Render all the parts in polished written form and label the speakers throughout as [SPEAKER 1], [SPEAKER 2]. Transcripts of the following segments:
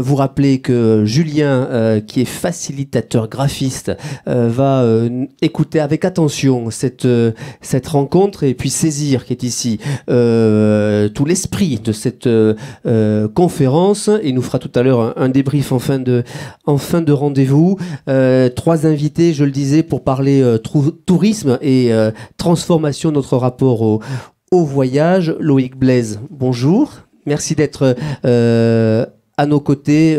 [SPEAKER 1] vous rappeler que Julien, qui est facilitateur graphiste, va écouter avec attention cette rencontre et puis saisir qui est ici tout l'esprit de cette conférence. Il nous fera tout à l'heure un débrief en fin de rendez-vous. 3 invités, je le disais, pour parler tourisme et transformation de notre rapport au voyage. Loïc Blaise, bonjour. Merci d'être à nos côtés,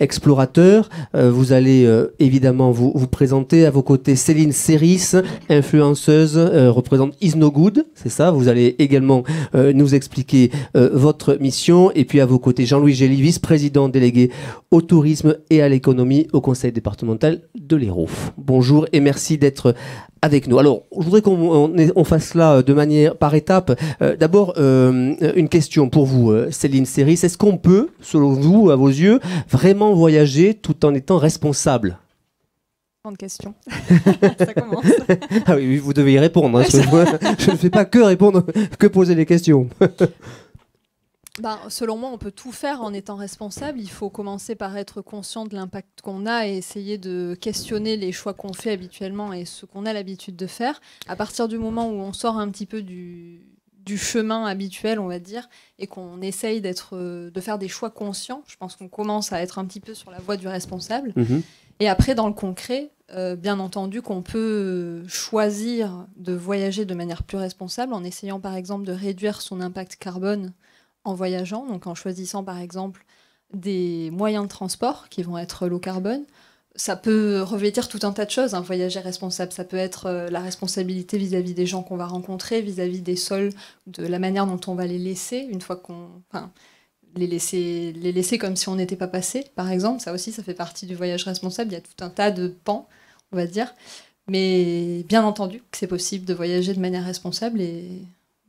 [SPEAKER 1] explorateur. Vous allez évidemment vous présenter. À vos côtés, Céline Séris, influenceuse, représente Is No Good, c'est ça. Vous allez également nous expliquer votre mission. Et puis à vos côtés, Jean-Louis Gély, vice-président délégué au tourisme et à l'économie au conseil départemental de l'Hérault. Bonjour et merci d'être avec nous. Alors, je voudrais qu'on fasse cela de manière par étapes. D'abord, une question pour vous, Céline Séris. Est-ce qu'on peut, selon vous, à vos yeux, vraiment voyager tout en étant responsable?
[SPEAKER 2] Grande question. Ça commence.
[SPEAKER 1] Ah oui, vous devez y répondre. Hein, je ne fais pas que répondre, que poser les questions.
[SPEAKER 2] Selon moi, on peut tout faire en étant responsable. Il faut commencer par être conscient de l'impact qu'on a et essayer de questionner les choix qu'on fait habituellement et ce qu'on a l'habitude de faire. À partir du moment où on sort un petit peu du chemin habituel, on va dire, et qu'on essaye de faire des choix conscients, je pense qu'on commence à être un petit peu sur la voie du responsable. Mmh. Et après, dans le concret, bien entendu qu'on peut choisir de voyager de manière plus responsable en essayant par exemple de réduire son impact carbone en voyageant, donc en choisissant par exemple des moyens de transport qui vont être low carbone. Ça peut revêtir tout un tas de choses, un voyager responsable. Ça peut être la responsabilité vis-à-vis des gens qu'on va rencontrer, vis-à-vis des sols, de la manière dont on va les laisser, une fois les laisser comme si on n'était pas passé, par exemple. Ça aussi, ça fait partie du voyage responsable. Il y a tout un tas de pans, on va dire. Mais bien entendu que c'est possible de voyager de manière responsable et...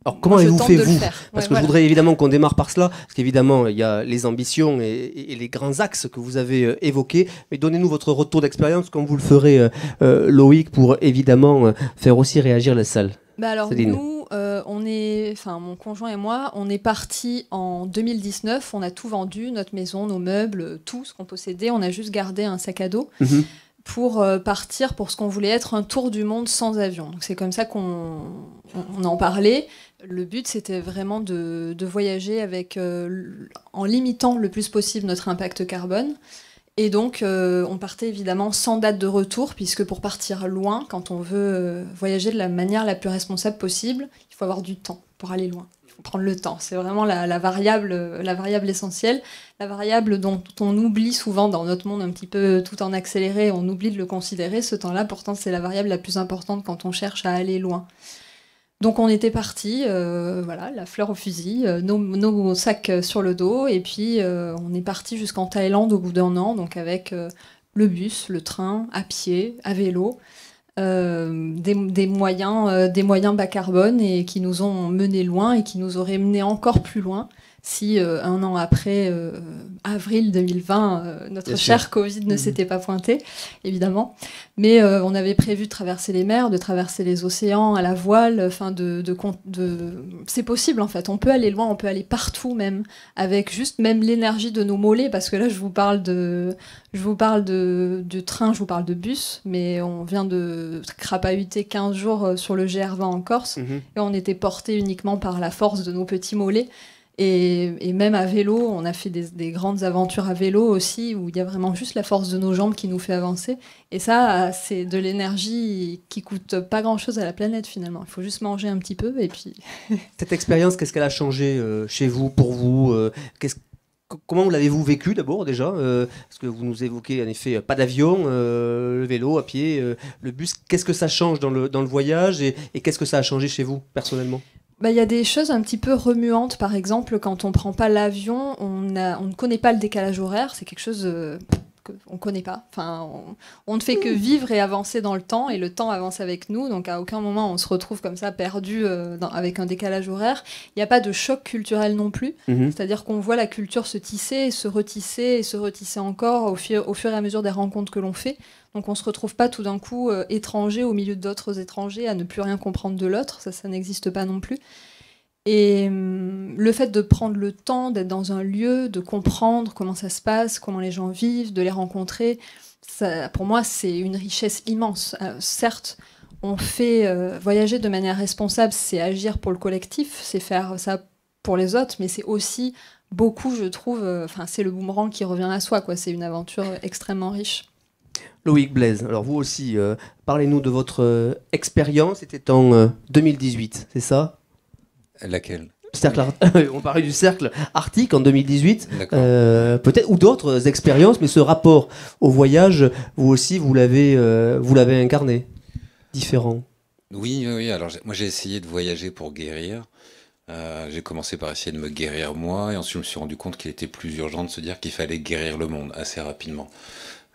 [SPEAKER 1] Alors comment avez-vous fait, vous ? Parce que je voudrais évidemment qu'on démarre par cela, parce qu'évidemment, il y a les ambitions et les grands axes que vous avez évoqués, mais donnez-nous votre retour d'expérience, comme vous le ferez, Loïc, pour évidemment faire aussi réagir la salle.
[SPEAKER 2] Alors Céline. Nous, mon conjoint et moi, on est partis en 2019, on a tout vendu, notre maison, nos meubles, tout ce qu'on possédait, on a juste gardé un sac à dos. Mmh. Pour partir pour ce qu'on voulait être un tour du monde sans avion. Donc c'est comme ça qu'on en parlait. Le but, c'était vraiment de voyager en limitant le plus possible notre impact carbone. Et donc, on partait évidemment sans date de retour, puisque pour partir loin, quand on veut voyager de la manière la plus responsable possible, il faut avoir du temps pour aller loin. Il faut prendre le temps. C'est vraiment la variable essentielle, la variable dont on oublie souvent dans notre monde un petit peu tout en accéléré, on oublie de le considérer. Ce temps-là, pourtant, c'est la variable la plus importante quand on cherche à aller loin. Donc on était partis, la fleur au fusil, nos sacs sur le dos, et puis on est parti jusqu'en Thaïlande au bout d'1 an, donc avec le bus, le train, à pied, à vélo, des moyens bas carbone et qui nous ont menés loin et qui nous auraient menés encore plus loin si 1 an après, avril 2020, notre cher Covid ne s'était pas pointé, évidemment. Mais on avait prévu de traverser les mers, de traverser les océans à la voile, c'est possible en fait. On peut aller loin, on peut aller partout même, avec juste même l'énergie de nos mollets, parce que là je vous parle de train, je vous parle de bus, mais on vient de crapahuter 15 jours sur le GR20 en Corse, et on était porté uniquement par la force de nos petits mollets. Et même à vélo, on a fait des grandes aventures à vélo aussi, où il y a vraiment juste la force de nos jambes qui nous fait avancer. Et ça, c'est de l'énergie qui coûte pas grand-chose à la planète finalement. Il faut juste manger un petit peu et puis...
[SPEAKER 1] Cette expérience, qu'est-ce qu'elle a changé chez vous, pour vous comment l'avez-vous vécu d'abord déjà parce que vous nous évoquez en effet pas d'avion, le vélo, à pied, le bus. Qu'est-ce que ça change dans le voyage et qu'est-ce que ça a changé chez vous personnellement ?
[SPEAKER 2] Y a des choses un petit peu remuantes, par exemple, quand on prend pas l'avion, on ne connaît pas le décalage horaire, c'est quelque chose qu'on ne connaît pas. Enfin, on ne fait que vivre et avancer dans le temps, et le temps avance avec nous, donc à aucun moment on se retrouve comme ça perdu avec un décalage horaire. Il n'y a pas de choc culturel non plus, c'est-à-dire qu'on voit la culture se tisser, se retisser et se retisser encore au fur et à mesure des rencontres que l'on fait. Donc on ne se retrouve pas tout d'un coup étranger au milieu d'autres étrangers à ne plus rien comprendre de l'autre, ça n'existe pas non plus. Et le fait de prendre le temps d'être dans un lieu, de comprendre comment ça se passe, comment les gens vivent, de les rencontrer, ça, pour moi, c'est une richesse immense. Certes, on fait voyager de manière responsable, c'est agir pour le collectif, c'est faire ça pour les autres, mais c'est aussi beaucoup, je trouve, c'est le boomerang qui revient à soi, quoi. C'est une aventure extrêmement riche.
[SPEAKER 1] Loïc Blaise, alors vous aussi, parlez-nous de votre expérience. C'était en 2018, c'est ça?
[SPEAKER 3] Laquelle?
[SPEAKER 1] On parlait du cercle arctique en 2018, peut-être, ou d'autres expériences, mais ce rapport au voyage, vous aussi, vous l'avez incarné, différent.
[SPEAKER 3] Oui, oui, oui. Alors moi j'ai essayé de voyager pour guérir. J'ai commencé par essayer de me guérir moi, et ensuite je me suis rendu compte qu'il était plus urgent de se dire qu'il fallait guérir le monde assez rapidement.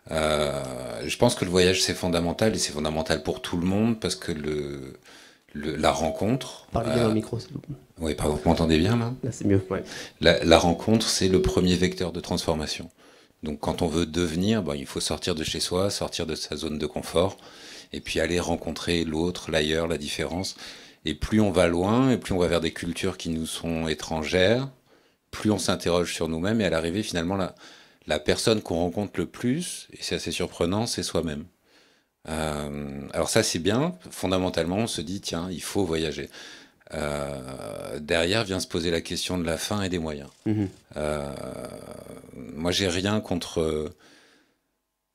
[SPEAKER 3] Je pense que le voyage c'est fondamental, et c'est fondamental pour tout le monde, parce que la rencontre...
[SPEAKER 1] Parlez bien dans le micro, s'il vous plaît.
[SPEAKER 3] Oui, pardon, vous m'entendez bien là?
[SPEAKER 1] Là, c'est mieux, ouais.
[SPEAKER 3] La rencontre, c'est le premier vecteur de transformation. Donc quand on veut devenir, il faut sortir de chez soi, sortir de sa zone de confort, et puis aller rencontrer l'autre, l'ailleurs, la différence. Et plus on va loin, et plus on va vers des cultures qui nous sont étrangères, plus on s'interroge sur nous-mêmes, et à l'arrivée, finalement, la personne qu'on rencontre le plus, et c'est assez surprenant, c'est soi-même. Alors ça, c'est bien. Fondamentalement, on se dit, tiens, il faut voyager. Derrière vient se poser la question de la fin et des moyens. Moi, j'ai rien contre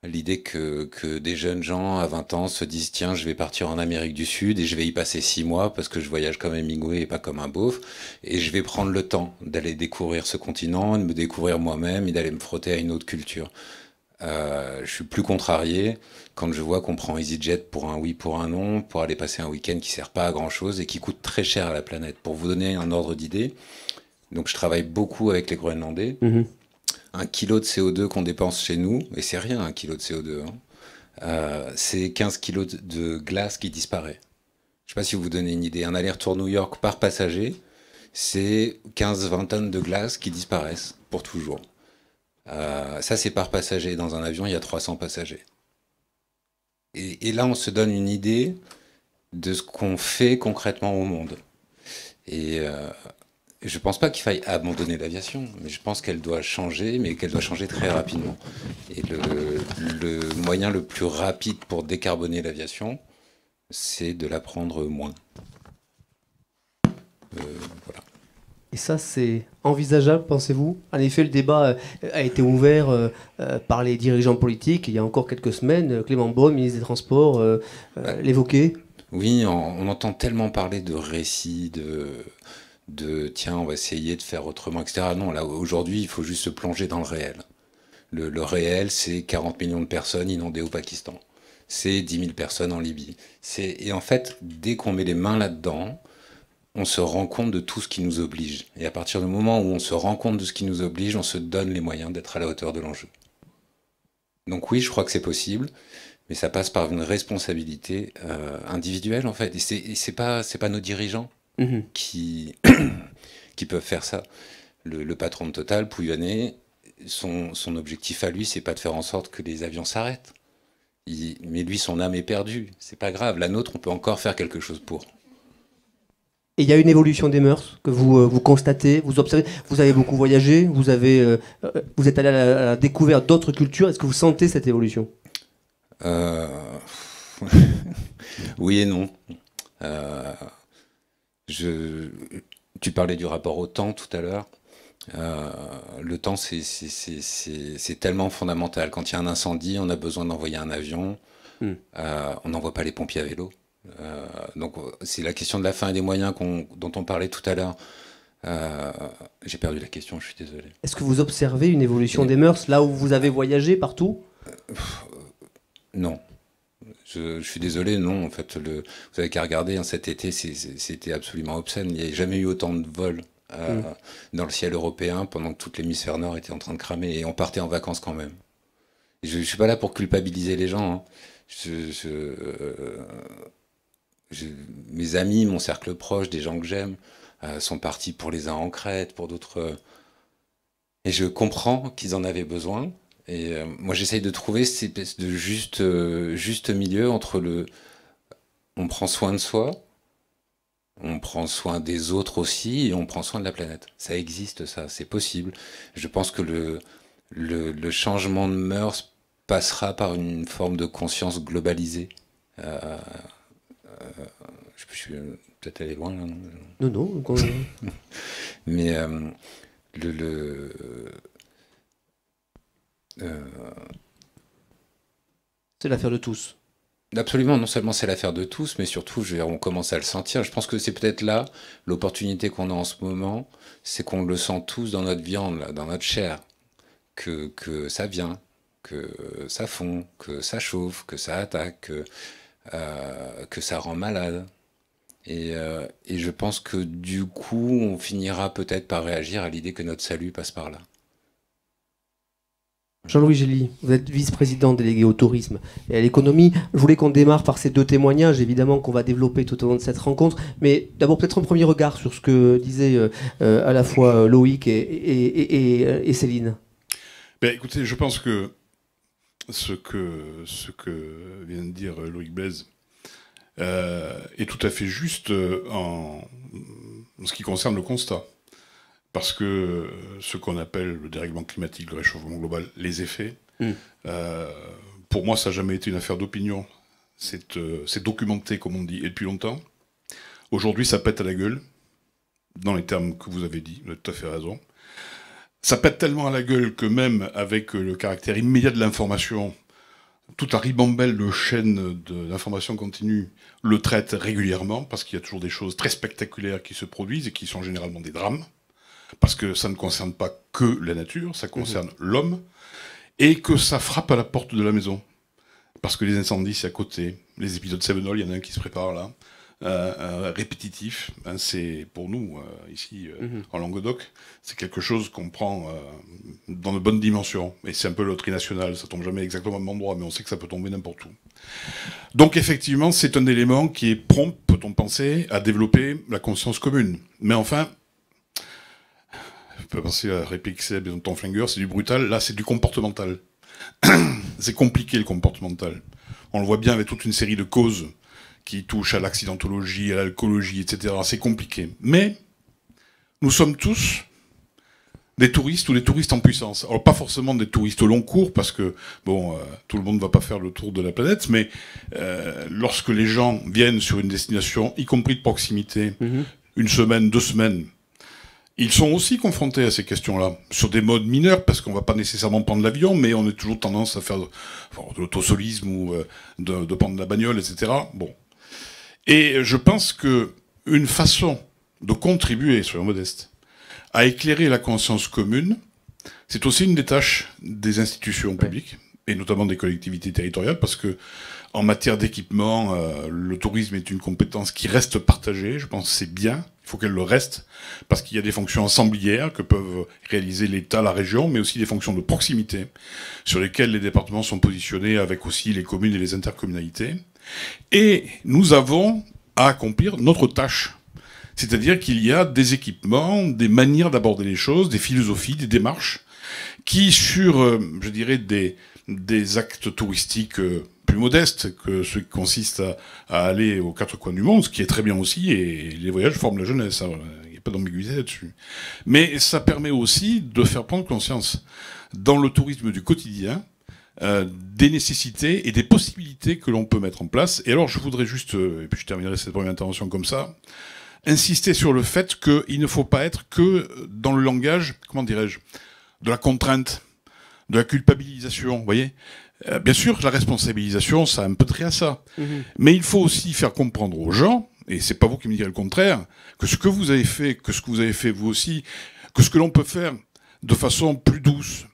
[SPEAKER 3] l'idée que des jeunes gens à 20 ans se disent tiens, je vais partir en Amérique du Sud et je vais y passer 6 mois parce que je voyage comme un Hemingway et pas comme un beauf, et je vais prendre le temps d'aller découvrir ce continent, de me découvrir moi-même et d'aller me frotter à une autre culture. Je suis plus contrarié quand je vois qu'on prend EasyJet pour un oui, pour un non, pour aller passer un week-end qui sert pas à grand chose et qui coûte très cher à la planète. Pour vous donner un ordre d'idée, donc je travaille beaucoup avec les Groenlandais. Un kilo de CO2 qu'on dépense chez nous, et c'est rien un kilo de CO2, c'est 15 kilos de glace qui disparaît. Je sais pas si vous vous donnez une idée. Un aller-retour New York par passager, c'est 15-20 tonnes de glace qui disparaissent pour toujours. Ça, c'est par passager. Dans un avion, il y a 300 passagers. Et là, on se donne une idée de ce qu'on fait concrètement au monde. Et je ne pense pas qu'il faille abandonner l'aviation, mais je pense qu'elle doit changer, mais qu'elle doit changer très rapidement. Et le moyen le plus rapide pour décarboner l'aviation, c'est de la prendre moins. Voilà.
[SPEAKER 1] Et ça, c'est envisageable, pensez-vous? En effet, le débat a été ouvert par les dirigeants politiques. Il y a encore quelques semaines, Clément Beaune, ministre des Transports, l'évoquait.
[SPEAKER 3] Oui, on entend tellement parler de récits, de tiens, on va essayer de faire autrement, etc. Non, là, aujourd'hui, il faut juste se plonger dans le réel. Le réel, c'est 40 millions de personnes inondées au Pakistan. C'est 10 000 personnes en Libye. Et en fait, dès qu'on met les mains là-dedans, on se rend compte de tout ce qui nous oblige. Et à partir du moment où on se rend compte de ce qui nous oblige, on se donne les moyens d'être à la hauteur de l'enjeu. Donc oui, je crois que c'est possible, mais ça passe par une responsabilité individuelle, en fait. Et c'est pas nos dirigeants qui peuvent faire ça. Le patron de Total, Pouyanné, son objectif à lui, c'est pas de faire en sorte que les avions s'arrêtent. Mais lui, son âme est perdue. C'est pas grave. La nôtre, on peut encore faire quelque chose pour.
[SPEAKER 1] Et il y a une évolution des mœurs que vous constatez, vous observez. Vous avez beaucoup voyagé, vous êtes allé à la découverte d'autres cultures. Est-ce que vous sentez cette évolution?
[SPEAKER 3] Oui et non. Tu parlais du rapport au temps tout à l'heure. Le temps, c'est tellement fondamental. Quand il y a un incendie, on a besoin d'envoyer un avion. On n'envoie pas les pompiers à vélo. Donc c'est la question de la fin et des moyens dont on parlait tout à l'heure. J'ai perdu la question, je suis désolé.
[SPEAKER 1] Est-ce que vous observez une évolution des mœurs là où vous avez voyagé partout?
[SPEAKER 3] Non. Je suis désolé, non. En fait, vous avez qu'à regarder, hein, cet été, c'était absolument obscène. Il n'y a jamais eu autant de vols dans le ciel européen pendant que toute l'hémisphère nord était en train de cramer, et on partait en vacances quand même. Je ne suis pas là pour culpabiliser les gens. Mes amis, mon cercle proche, des gens que j'aime, sont partis pour les uns en Crète, pour d'autres. Et je comprends qu'ils en avaient besoin. Et moi, j'essaye de trouver cette espèce de juste milieu entre on prend soin de soi, On prend soin des autres aussi et on prend soin de la planète. Ça existe, ça, c'est possible. Je pense que le changement de mœurs passera par une forme de conscience globalisée. Je suis peut-être allé loin là, non?
[SPEAKER 1] Non.
[SPEAKER 3] Mais
[SPEAKER 1] c'est l'affaire de tous.
[SPEAKER 3] absolument, non seulement c'est l'affaire de tous, mais surtout, on commence à le sentir. Je pense que c'est peut-être là l'opportunité qu'on a en ce moment, c'est qu'on le sent tous dans notre viande, là, dans notre chair, que ça vient, que ça fond, que ça chauffe, que ça attaque, que ça rend malade. Et je pense que du coup, on finira peut-être par réagir à l'idée que notre salut passe par là.
[SPEAKER 1] Jean-Louis Gély, vous êtes vice-président délégué au tourisme et à l'économie. Je voulais qu'on démarre par ces deux témoignages, évidemment, qu'on va développer tout au long de cette rencontre. Mais d'abord, peut-être un premier regard sur ce que disaient à la fois Loïc et Céline.
[SPEAKER 4] Ben, écoutez, je pense que ce que vient de dire Loïc Blaise est tout à fait juste en ce qui concerne le constat. Parce que ce qu'on appelle le dérèglement climatique, le réchauffement global, les effets, pour moi, ça n'a jamais été une affaire d'opinion. C'est documenté, comme on dit, et depuis longtemps. Aujourd'hui, ça pète à la gueule, dans les termes que vous avez dit, vous avez tout à fait raison. Ça pète tellement à la gueule que même avec le caractère immédiat de l'information, toute la ribambelle de chaînes d'information continue le traite régulièrement, parce qu'il y a toujours des choses très spectaculaires qui se produisent et qui sont généralement des drames. Parce que ça ne concerne pas que la nature, ça concerne l'homme, et que ça frappe à la porte de la maison. Parce que les incendies, c'est à côté. Les épisodes Sevenol, il y en a un qui se prépare là, répétitif. Hein, c'est pour nous, ici, en Languedoc, c'est quelque chose qu'on prend dans de bonnes dimensions. Et c'est un peu loterie nationale, ça tombe jamais exactement au même endroit, mais on sait que ça peut tomber n'importe où. Donc effectivement, c'est un élément qui est prompt, peut-on penser, à développer la conscience commune. Mais enfin, je peux penser à réplique célèbre de Tom Flingueur, c'est du brutal, là c'est du comportemental. C'est compliqué le comportemental. On le voit bien avec toute une série de causes qui touchent à l'accidentologie, à l'alcoolologie, etc. C'est compliqué. Mais nous sommes tous des touristes ou des touristes en puissance. Alors pas forcément des touristes au long cours, parce que bon, tout le monde ne va pas faire le tour de la planète, mais lorsque les gens viennent sur une destination, y compris de proximité, une semaine, 2 semaines, ils sont aussi confrontés à ces questions-là, sur des modes mineurs, parce qu'on ne va pas nécessairement prendre l'avion, mais on a toujours tendance à faire de l'autosolisme ou de prendre la bagnole, etc. Bon. Et je pense qu'une façon de contribuer, soyons modestes, à éclairer la conscience commune, c'est aussi une des tâches des institutions publiques, et notamment des collectivités territoriales, parce que en matière d'équipement, le tourisme est une compétence qui reste partagée, je pense que c'est bien. Il faut qu'elle le reste, parce qu'il y a des fonctions ensemblières que peuvent réaliser l'État, la région, mais aussi des fonctions de proximité, sur lesquelles les départements sont positionnés, avec aussi les communes et les intercommunalités. Et nous avons à accomplir notre tâche. C'est-à-dire qu'il y a des équipements, des manières d'aborder les choses, des philosophies, des démarches, qui sur, je dirais, des actes touristiques plus modeste que ceux qui consistent à aller aux 4 coins du monde, ce qui est très bien aussi, et les voyages forment la jeunesse, hein, il n'y a pas d'ambiguïté là-dessus. Mais ça permet aussi de faire prendre conscience, dans le tourisme du quotidien, des nécessités et des possibilités que l'on peut mettre en place. Et alors je voudrais juste, et puis je terminerai cette première intervention comme ça, insister sur le fait qu'il ne faut pas être que dans le langage, comment dirais-je, de la contrainte, de la culpabilisation, vous voyez. Bien sûr, la responsabilisation, ça a un peu trait à ça. Mais il faut aussi faire comprendre aux gens, et c'est pas vous qui me direz le contraire, que ce que vous avez fait, que ce que vous avez fait vous aussi, que ce que l'on peut faire de façon plus douce,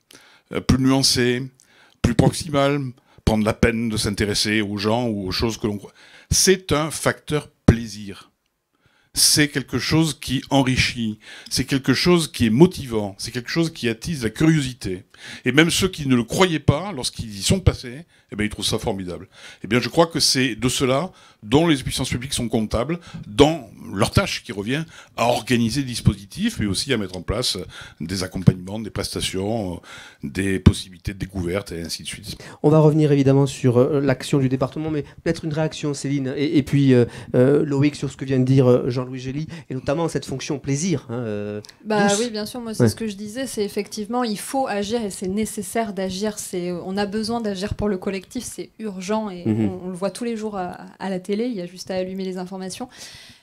[SPEAKER 4] plus nuancée, plus proximale, prendre la peine de s'intéresser aux gens ou aux choses que l'on croit, c'est un facteur plaisir. C'est quelque chose qui enrichit, c'est quelque chose qui est motivant, c'est quelque chose qui attise la curiosité. Et même ceux qui ne le croyaient pas, lorsqu'ils y sont passés, eh bien, ils trouvent ça formidable. Eh bien, je crois que c'est de cela dont les puissances publiques sont comptables, dans leur tâche qui revient à organiser des dispositifs, mais aussi à mettre en place des accompagnements, des prestations, des possibilités de découverte, et ainsi de suite.
[SPEAKER 1] On va revenir évidemment sur l'action du département, mais peut-être une réaction, Céline, et puis Loïc, sur ce que vient de dire Jean-Louis Gély, et notamment cette fonction plaisir.
[SPEAKER 2] Oui, bien sûr, moi c'est ce que je disais, c'est effectivement, il faut agir et c'est nécessaire d'agir, on a besoin d'agir pour le collectif, c'est urgent, et on le voit tous les jours à la télé, il y a juste à allumer les informations.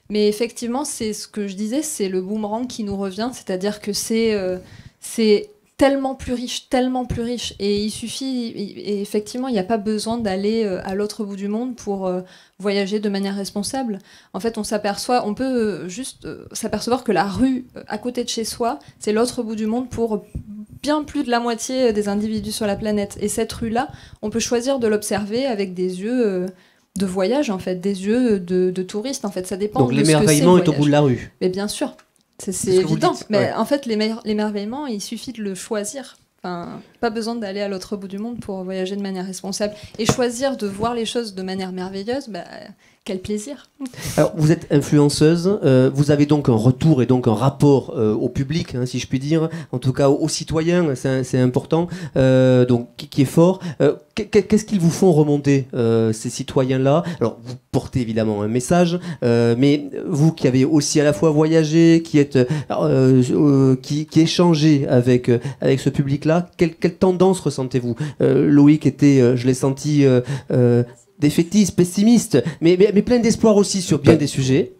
[SPEAKER 2] Mais effectivement, c'est ce que je disais, c'est le boomerang qui nous revient, c'est-à-dire que c'est tellement plus riche, et il suffit, et effectivement, il n'y a pas besoin d'aller à l'autre bout du monde pour voyager de manière responsable. En fait, on peut juste s'apercevoir que la rue à côté de chez soi, c'est l'autre bout du monde pour bien plus de la moitié des individus sur la planète. Et cette rue-là, on peut choisir de l'observer avec des yeux de voyage, en fait, des yeux de touristes, en fait, ça dépend.
[SPEAKER 1] Donc
[SPEAKER 2] de ce que
[SPEAKER 1] l'émerveillement
[SPEAKER 2] c'est,
[SPEAKER 1] est au bout de la rue.
[SPEAKER 2] Mais bien sûr, c'est évident. Mais en fait, l'émerveillement, il suffit de le choisir. Enfin, pas besoin d'aller à l'autre bout du monde pour voyager de manière responsable. Et choisir de voir les choses de manière merveilleuse, quel plaisir.
[SPEAKER 1] Alors, vous êtes influenceuse, vous avez donc un retour et donc un rapport au public, si je puis dire, en tout cas aux citoyens, c'est important, donc qui est fort. Qu'est-ce qu'ils vous font remonter, ces citoyens-là? Alors, vous portez évidemment un message, mais vous qui avez aussi à la fois voyagé, qui êtes, qui échangez avec ce public-là, quelle tendance ressentez-vous? Loïc était, je l'ai senti, défaitiste, pessimiste, mais plein d'espoir aussi sur bien des sujets.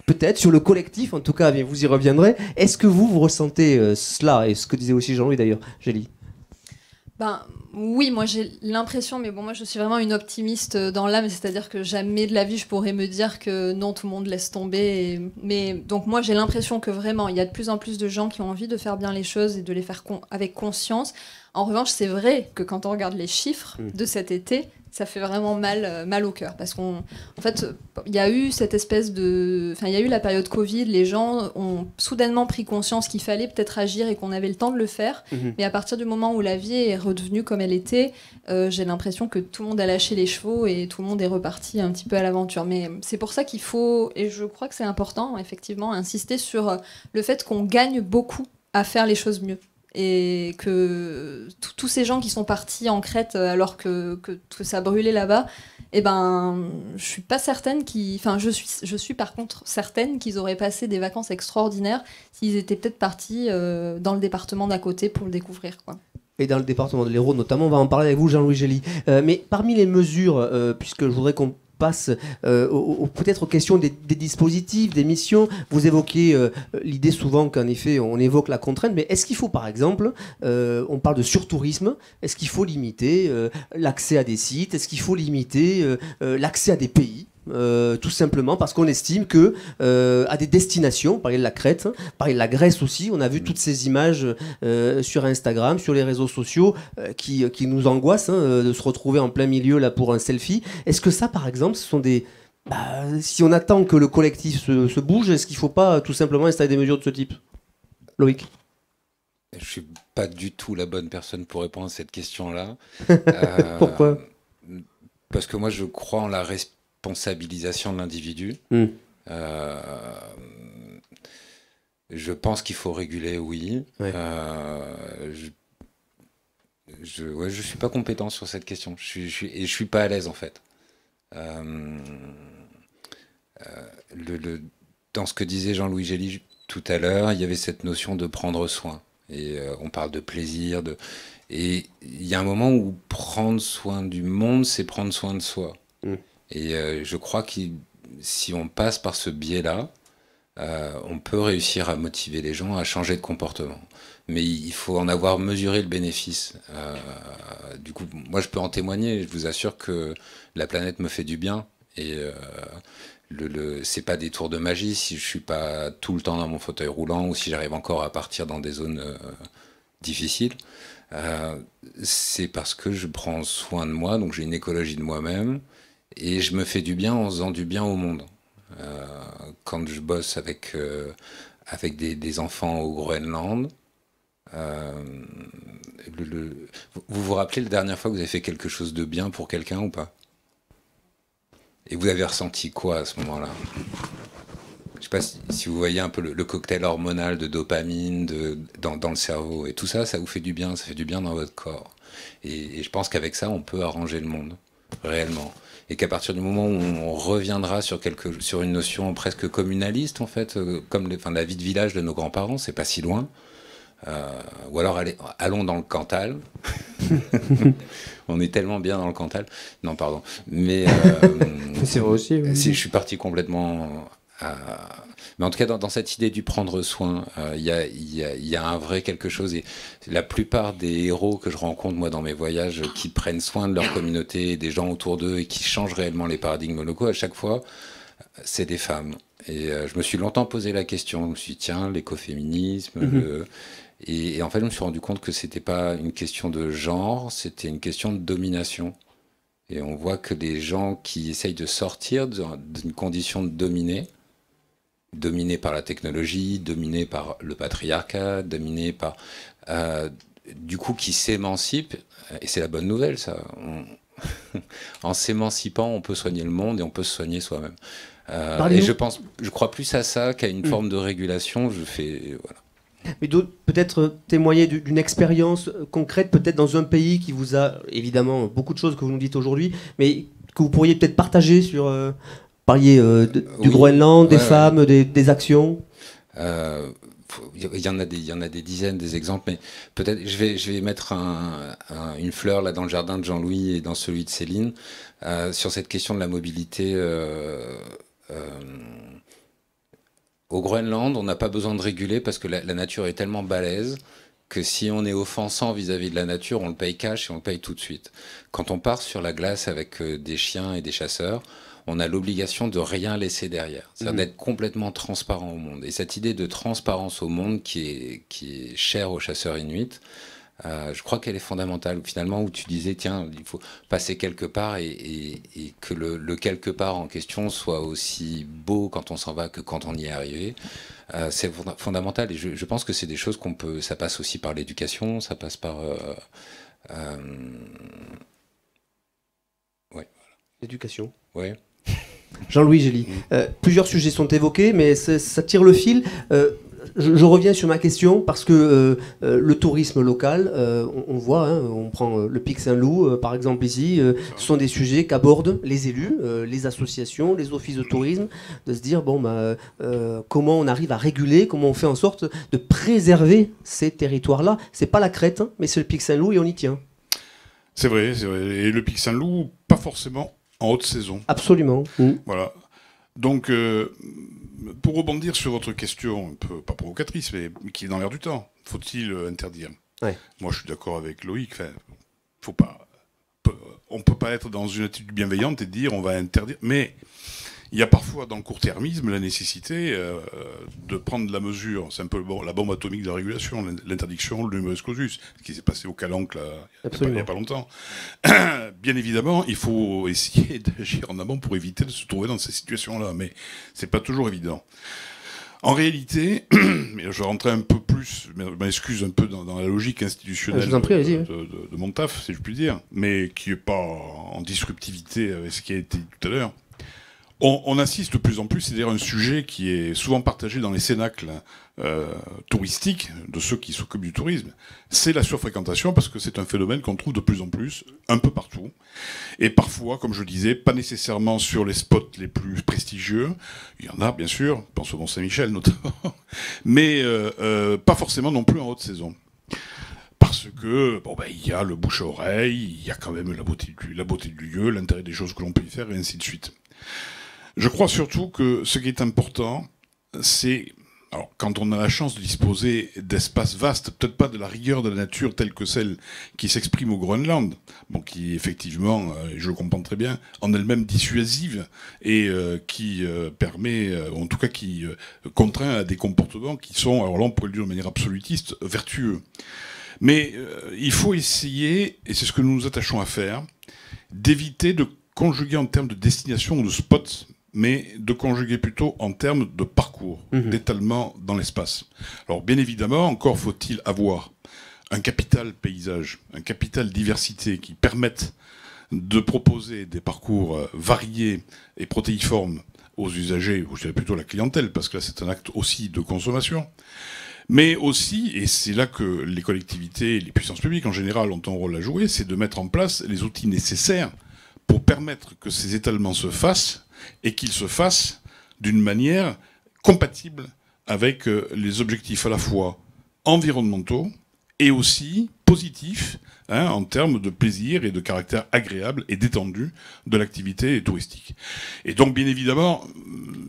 [SPEAKER 1] Peut-être sur le collectif, en tout cas, vous y reviendrez. Est-ce que vous ressentez cela? Et ce que disait aussi Jean-Louis d'ailleurs, Gély.
[SPEAKER 2] Oui, moi j'ai l'impression, mais bon, moi je suis vraiment une optimiste dans l'âme, c'est-à-dire que jamais de la vie je pourrais me dire que non, tout le monde laisse tomber. Mais donc moi j'ai l'impression que vraiment il y a de plus en plus de gens qui ont envie de faire bien les choses et de les faire avec conscience. En revanche, c'est vrai que quand on regarde les chiffres de cet été, ça fait vraiment mal au cœur, parce qu'en fait, il y a eu cette espèce de... Enfin, il y a eu la période Covid, les gens ont soudainement pris conscience qu'il fallait peut-être agir et qu'on avait le temps de le faire, mais à partir du moment où la vie est redevenue comme elle était, j'ai l'impression que tout le monde a lâché les chevaux et tout le monde est reparti un petit peu à l'aventure. Mais c'est pour ça qu'il faut, et je crois que c'est important, effectivement, insister sur le fait qu'on gagne beaucoup à faire les choses mieux. Et que tous ces gens qui sont partis en Crète alors que ça brûlait là-bas, je suis pas certaine je suis par contre certaine qu'ils auraient passé des vacances extraordinaires s'ils étaient peut-être partis dans le département d'à côté pour le découvrir, quoi.
[SPEAKER 1] Et dans le département de l'Hérault notamment, on va en parler avec vous, Jean-Louis Gély. Mais parmi les mesures, puisque je voudrais qu'on passe peut-être aux questions des dispositifs, des missions. Vous évoquez l'idée souvent qu'en effet on évoque la contrainte, mais est-ce qu'il faut par exemple, on parle de surtourisme, est-ce qu'il faut limiter l'accès à des sites, est-ce qu'il faut limiter l'accès à des pays? Tout simplement parce qu'on estime que à des destinations, parler de la Crète, parler de la Grèce aussi, on a vu toutes ces images sur Instagram, sur les réseaux sociaux qui nous angoissent de se retrouver en plein milieu là pour un selfie. Est-ce que ça par exemple ce sont des... si on attend que le collectif se bouge, est-ce qu'il ne faut pas tout simplement installer des mesures de ce type? Loïc?
[SPEAKER 3] Je ne suis pas du tout la bonne personne pour répondre à cette question-là.
[SPEAKER 1] Pourquoi?
[SPEAKER 3] Parce que moi je crois en la responsabilisation de l'individu. Je pense qu'il faut réguler, oui.
[SPEAKER 1] Ouais.
[SPEAKER 3] Je suis pas compétent sur cette question. Je suis pas à l'aise en fait. Dans ce que disait Jean-Louis Gély tout à l'heure, il y avait cette notion de prendre soin. Et on parle de plaisir, et il y a un moment où prendre soin du monde, c'est prendre soin de soi. Et je crois que si on passe par ce biais-là, on peut réussir à motiver les gens à changer de comportement. Mais il faut en avoir mesuré le bénéfice. Du coup, moi, je peux en témoigner. Je vous assure que la planète me fait du bien. Et c'est pas des tours de magie si je suis pas tout le temps dans mon fauteuil roulant ou si j'arrive encore à partir dans des zones difficiles. C'est parce que je prends soin de moi, donc j'ai une écologie de moi-même. Et je me fais du bien en faisant du bien au monde. Quand je bosse avec des enfants au Groenland, Vous vous rappelez la dernière fois que vous avez fait quelque chose de bien pour quelqu'un ou pas? Et vous avez ressenti quoi à ce moment-là? Je sais pas si vous voyez un peu le cocktail hormonal de dopamine dans le cerveau. Et tout ça, ça vous fait du bien, ça fait du bien dans votre corps. Et je pense qu'avec ça, on peut arranger le monde, réellement. Et qu'à partir du moment où on reviendra sur une notion presque communaliste, en fait, comme la vie de village de nos grands-parents, c'est pas si loin. Ou alors allons dans le Cantal. On est tellement bien dans le Cantal. Non, pardon. Mais
[SPEAKER 1] c'est vrai aussi. Oui.
[SPEAKER 3] Si je suis parti complètement. Mais en tout cas, dans cette idée du prendre soin, il y a un vrai quelque chose. Et la plupart des héros que je rencontre, moi, dans mes voyages, qui prennent soin de leur communauté, des gens autour d'eux et qui changent réellement les paradigmes locaux, à chaque fois, c'est des femmes. Et je me suis longtemps posé la question. Je me suis dit, tiens, l'écoféminisme. Et en fait, je me suis rendu compte que c'était pas une question de genre, c'était une question de domination. Et on voit que les gens qui essayent de sortir d'une condition de dominés par la technologie, dominés par le patriarcat, dominés par... du coup, qui s'émancipent, et c'est la bonne nouvelle, ça. En s'émancipant, on peut soigner le monde et on peut se soigner soi-même. Et je crois plus à ça qu'à une forme de régulation. Voilà.
[SPEAKER 1] Mais peut-être témoigner d'une expérience concrète, peut-être dans un pays qui vous a, évidemment, beaucoup de choses que vous nous dites aujourd'hui, mais que vous pourriez peut-être partager sur... parliez du Groenland, des femmes, des actions.
[SPEAKER 3] Il y en a des dizaines des exemples, mais peut-être je vais mettre une fleur là dans le jardin de Jean-Louis et dans celui de Céline sur cette question de la mobilité. Au Groenland, on n'a pas besoin de réguler parce que la nature est tellement balèze que si on est offensant vis-à-vis de la nature, on le paye cash et on le paye tout de suite. Quand on part sur la glace avec des chiens et des chasseurs, on a l'obligation de rien laisser derrière. C'est-à-dire d'être complètement transparent au monde. Et cette idée de transparence au monde qui est chère aux chasseurs inuits, je crois qu'elle est fondamentale. Finalement, où tu disais, tiens, il faut passer quelque part et que le quelque part en question soit aussi beau quand on s'en va que quand on y est arrivé. C'est fondamental. Et je pense que c'est des choses qu'on peut... Ça passe aussi par l'éducation, ça passe par...
[SPEAKER 1] L'éducation.
[SPEAKER 3] Oui.
[SPEAKER 1] Jean-Louis Gély, plusieurs sujets sont évoqués, mais ça tire le fil. Je reviens sur ma question parce que le tourisme local, on voit, on prend le Pic Saint-Loup par exemple ici, ce sont des sujets qu'abordent les élus, les associations, les offices de tourisme, de se dire comment on arrive à réguler, comment on fait en sorte de préserver ces territoires-là. C'est pas la Crète, mais c'est le Pic Saint-Loup et on y tient.
[SPEAKER 4] C'est vrai, c'est vrai. Et le Pic Saint-Loup, pas forcément en haute saison.
[SPEAKER 1] Absolument.
[SPEAKER 4] Voilà. Donc, pour rebondir sur votre question, un peu pas provocatrice, mais qui est dans l'air du temps, faut-il interdire? Moi, je suis d'accord avec Loïc. Faut pas. On peut pas être dans une attitude bienveillante et dire on va interdire. Mais il y a parfois dans le court-termisme la nécessité de prendre la mesure. C'est un peu la bombe atomique de la régulation, l'interdiction, le numerus clausus, ce qui s'est passé au Calanque il n'y a pas longtemps. Bien évidemment, il faut essayer d'agir en amont pour éviter de se trouver dans ces situations-là, mais c'est pas toujours évident. En réalité, je rentrais un peu plus, je m'excuse un peu dans la logique institutionnelle de mon taf, si je puis dire, mais qui n'est pas en disruptivité avec ce qui a été dit tout à l'heure. On assiste de plus en plus, c'est d'ailleurs un sujet qui est souvent partagé dans les cénacles touristiques de ceux qui s'occupent du tourisme, c'est la surfréquentation, parce que c'est un phénomène qu'on trouve de plus en plus, un peu partout. Et parfois, comme je disais, pas nécessairement sur les spots les plus prestigieux, il y en a bien sûr, je pense au Mont-Saint-Michel notamment, mais pas forcément non plus en haute saison. Parce que, il y a le bouche à oreille, il y a quand même la beauté du lieu, l'intérêt des choses que l'on peut y faire, et ainsi de suite. Je crois surtout que ce qui est important, c'est, alors, quand on a la chance de disposer d'espaces vastes, peut-être pas de la rigueur de la nature telle que celle qui s'exprime au Groenland, qui effectivement, je le comprends très bien, en elle-même dissuasive et qui permet, en tout cas qui contraint à des comportements qui sont, alors là on pourrait le dire de manière absolutiste, vertueux. Mais il faut essayer, et c'est ce que nous nous attachons à faire, d'éviter de conjuguer en termes de destination ou de spots mais de conjuguer plutôt en termes de parcours, d'étalement dans l'espace. Alors bien évidemment, encore faut-il avoir un capital paysage, un capital diversité qui permette de proposer des parcours variés et protéiformes aux usagers, ou je dirais plutôt la clientèle, parce que là c'est un acte aussi de consommation, mais aussi, et c'est là que les collectivités et les puissances publiques en général ont un rôle à jouer, c'est de mettre en place les outils nécessaires pour permettre que ces étalements se fassent, et qu'ils se fassent d'une manière compatible avec les objectifs à la fois environnementaux et aussi positifs, en termes de plaisir et de caractère agréable et détendu de l'activité touristique. Et donc, bien évidemment,